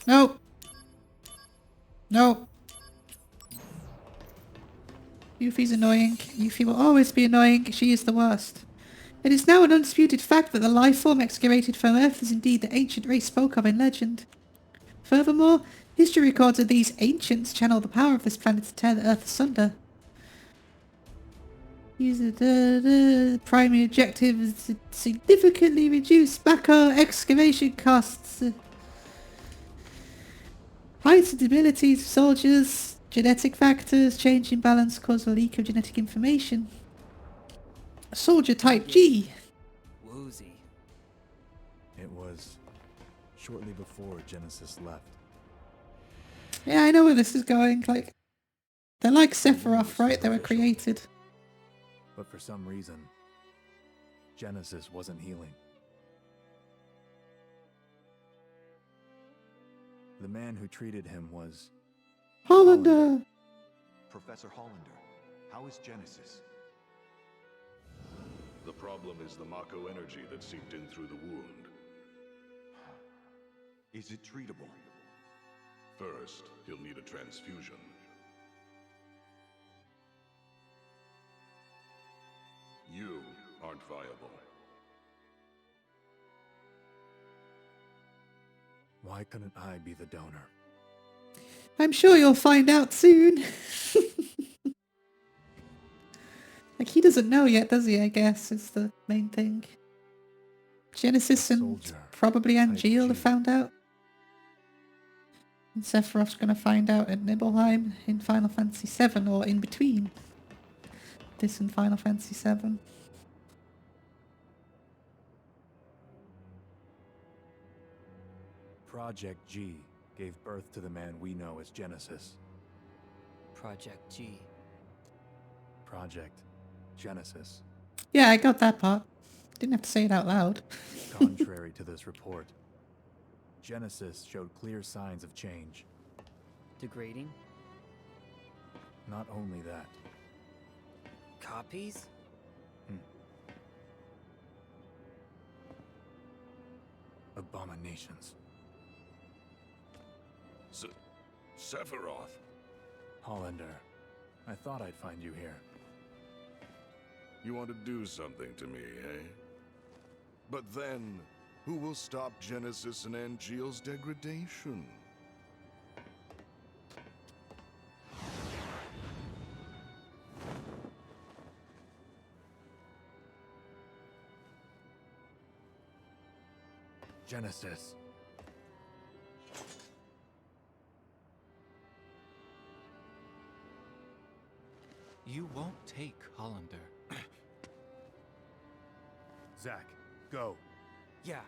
Nope. Nope. Yuffie's annoying. Yuffie will always be annoying. She is the worst. It is now an undisputed fact that the life form excavated from Earth is indeed the ancient race spoke of in legend. Furthermore, history records that these ancients channel the power of this planet to tear the Earth asunder. The primary objective is to significantly reduce Mako excavation costs. Heightened abilities of soldiers, genetic factors, change in balance cause a leak of genetic information. Soldier type G. Woozy. It was shortly before Genesis left. Yeah, I know where this is going. Like, they're like Sephiroth, right? They were created. But for some reason, Genesis wasn't healing. The man who treated him was... Hollander! Professor Hollander, how is Genesis? The problem is the Mako Energy that seeped in through the wound. Is it treatable? First, he'll need a transfusion. You aren't viable. Why couldn't I be the donor? I'm sure you'll find out soon. Like, he doesn't know yet, does he, I guess, is the main thing. Genesis and probably Angeal have found out. And Sephiroth's going to find out at Nibelheim in Final Fantasy VII, or in between this and Final Fantasy VII. Project G gave birth to the man we know as Genesis. Project G. Project Genesis. Yeah, I got that part. Didn't have to say it out loud. Contrary to this report, Genesis showed clear signs of change. Degrading? Not only that. Copies? Abominations. Sephiroth. Hollander, I thought I'd find you here. You want to do something to me, eh? But then, who will stop Genesis and Angeal's degradation? Genesis. You won't take Hollander. Zack, go. Yeah.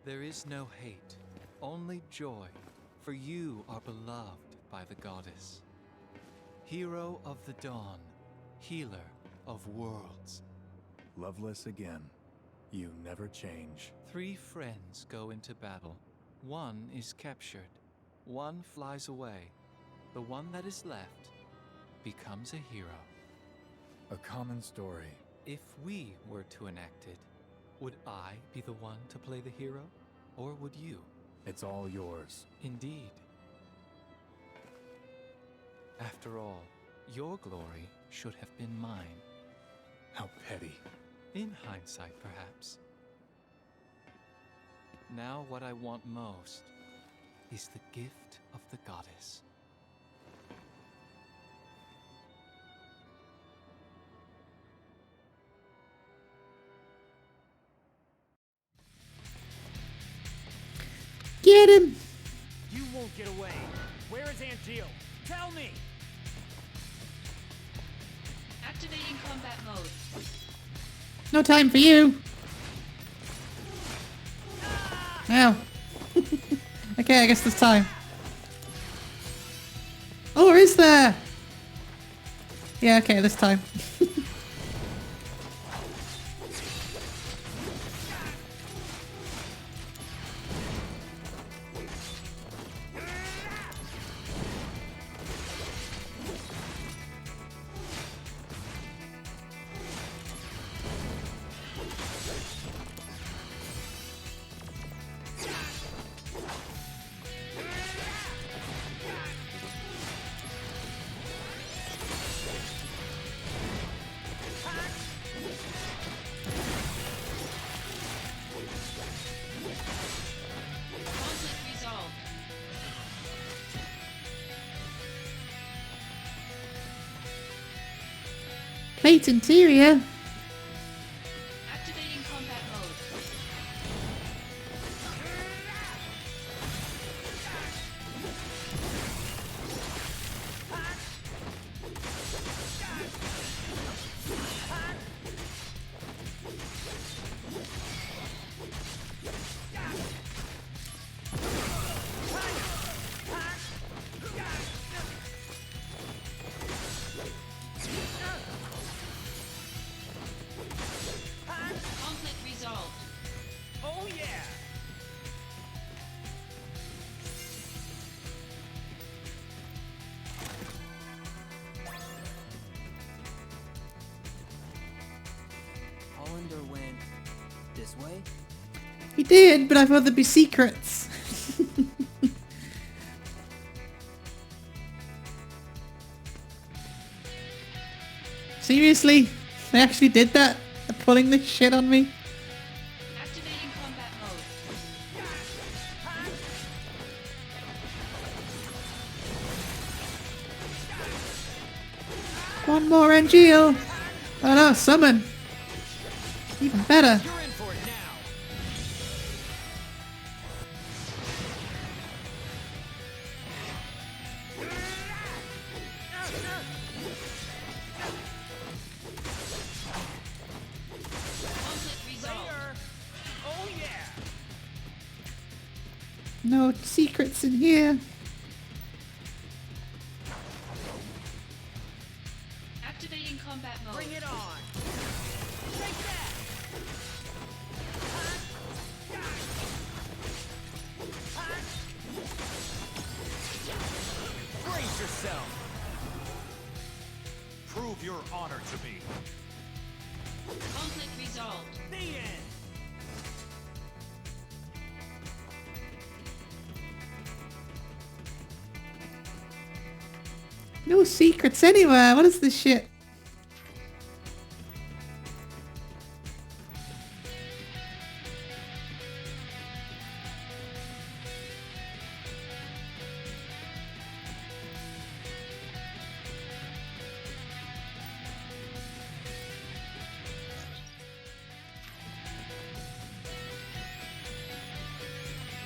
There is no hate, only joy, for you are beloved by the goddess. Hero of the dawn, healer of worlds. Loveless again. You never change. 3 friends go into battle. One is captured. One flies away. The one that is left becomes a hero. A common story. If we were to enact it, would I be the one to play the hero? Or would you? It's all yours. Indeed. After all, your glory should have been mine. How petty. In hindsight, perhaps. Now what I want most is the gift of the goddess. Get him! You won't get away. Where is Angeal? Tell me! Activating combat mode. No time for you! Ow. Okay, I guess there's time. Oh, or is there? Yeah, okay, this time. Plate interior. Activating combat mode. Went this way? He did, but I thought there'd be secrets. Seriously? They actually did that? They're pulling this shit on me? Activating combat mode. One more Angeal. Oh no, summon. Even better. You're in for it now. Conflict resolved. Oh yeah. No secrets in here. Activating combat mode. Bring it on. Take that. Brace yourself. Prove your honor to me. Conflict resolved. The end. No secrets anywhere. What is this shit?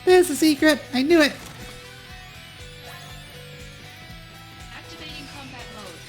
There's the secret. I knew it. Activating combat mode.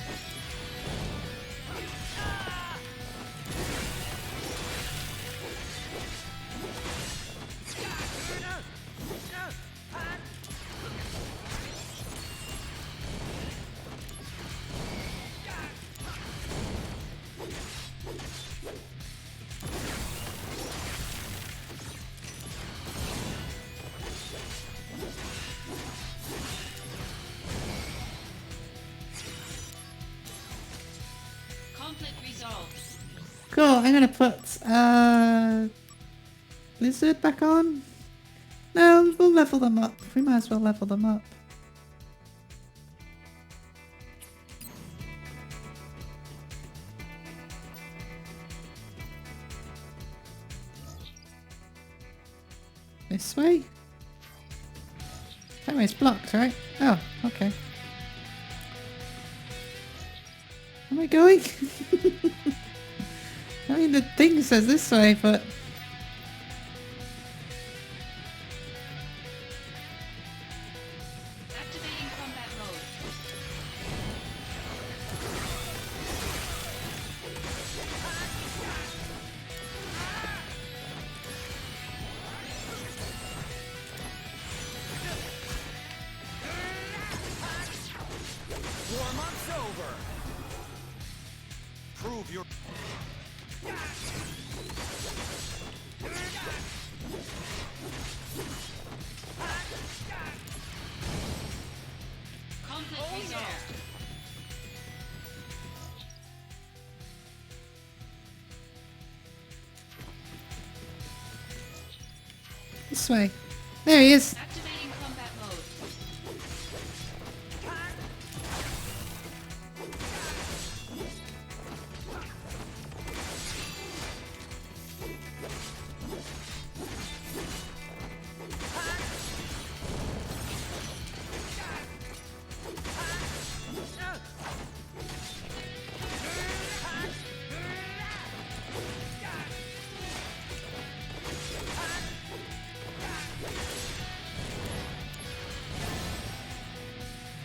Conflict resolved. Cool, I'm gonna put Lizard back on. No, we'll level them up. We might as well level them up. This way? That way's blocked, right? Oh, okay. Am I going? I mean, the thing says this way, but... Activating combat mode. Warm-up's over. Prove your... Conflict resolved. This way. There he is. Activating combat mode.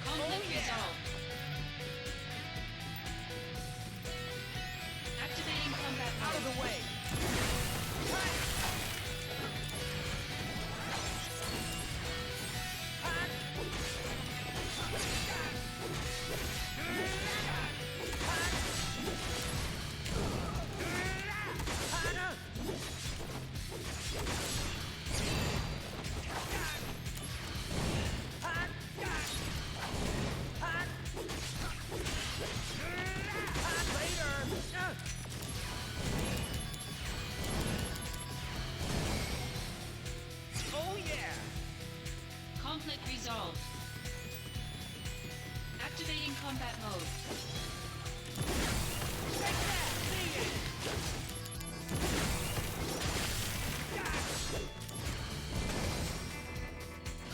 Conflict resolved. Activating combat mode. Out of the way. Oh yeah. Conflict resolved. Activating combat mode.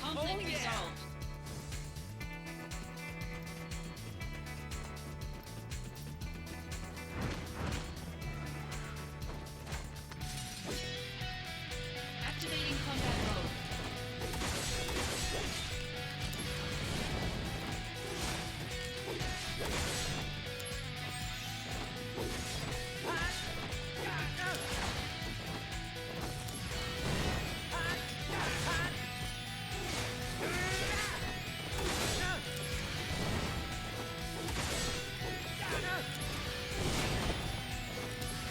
Conflict resolved. Activating combat mode.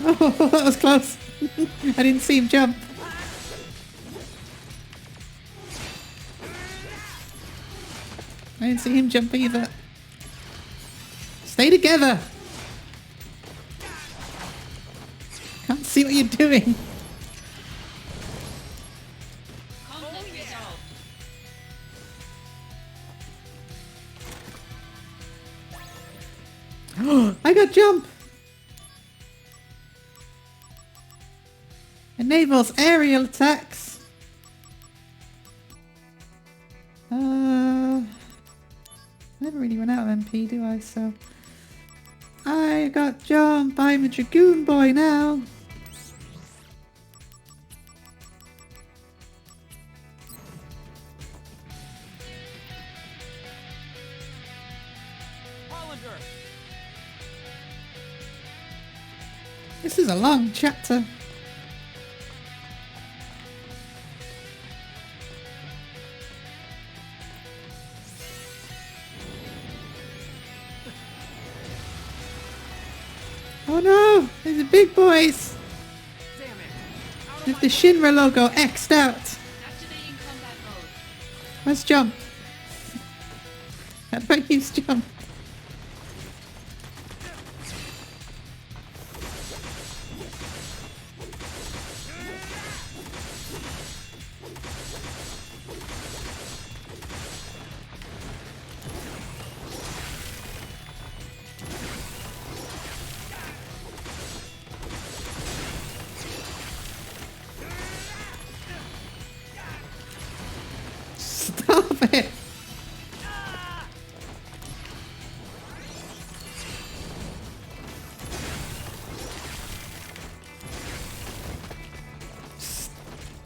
Oh, that was close. I didn't see him jump. I didn't see him jump either. Stay together. Can't see what you're doing. Conflict resolved. I got jump. Enables aerial attacks. I never really run out of MP, do I? So I got jump. I'm a dragoon boy now. Hollander. This is a long chapter. Oh no! There's the big boys! With the Shinra logo X'd out. Activating combat mode. Where's jump? How do I use jump? it!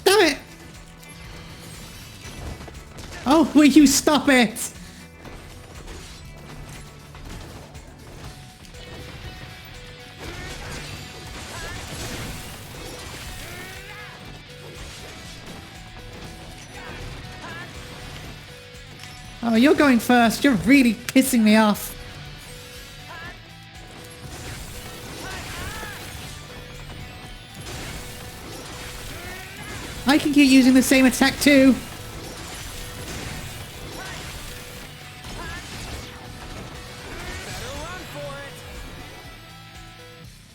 Damn it! Oh, will you stop it? Oh, you're going first. You're really pissing me off. I can keep using the same attack too.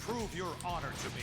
Prove your honor to me.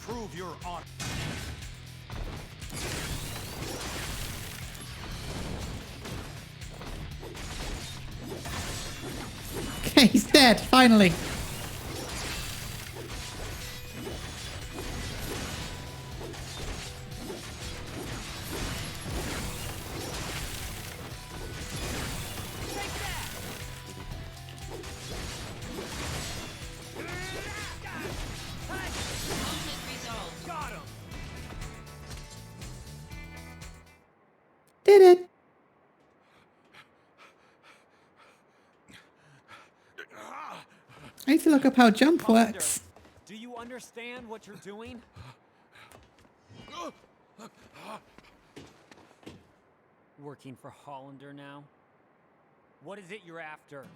Prove your honor. Okay, he's dead, finally. Did it. I need to look up how jump works. Do you understand what you're doing? Working for Hollander now? What is it you're after?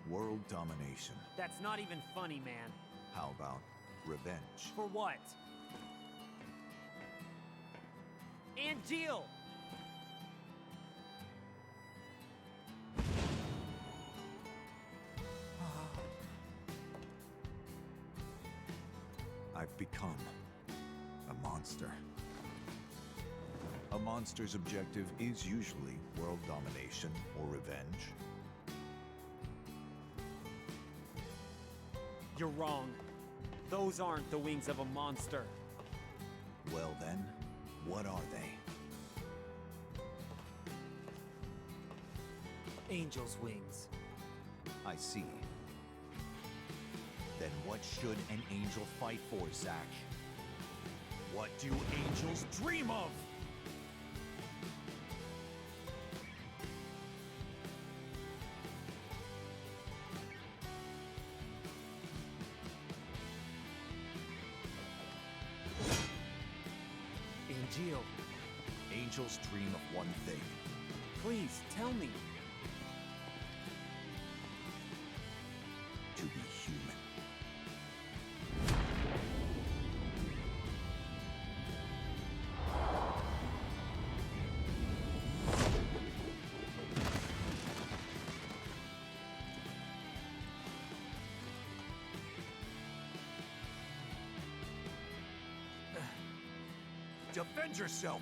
World domination. That's not even funny, man. How about revenge? For what? Angeal! I've become a monster. A monster's objective is usually world domination or revenge. You're wrong. Those aren't the wings of a monster. Well then, what are they? Angel's wings. I see. Then what should an angel fight for, Zack? What do angels dream of? Angeal. Angels dream of one thing. Please, tell me. To be human. Defend yourself!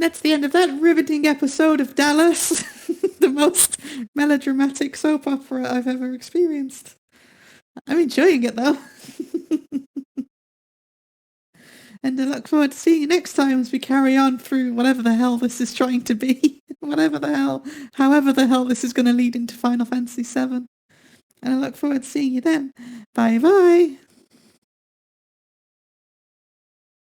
That's the end of that riveting episode of Dallas, the most melodramatic soap opera I've ever experienced. I'm enjoying it though. And I look forward to seeing you next time as we carry on through whatever the hell this is trying to be. However the hell this is going to lead into Final Fantasy VII. And I look forward to seeing you then. Bye bye.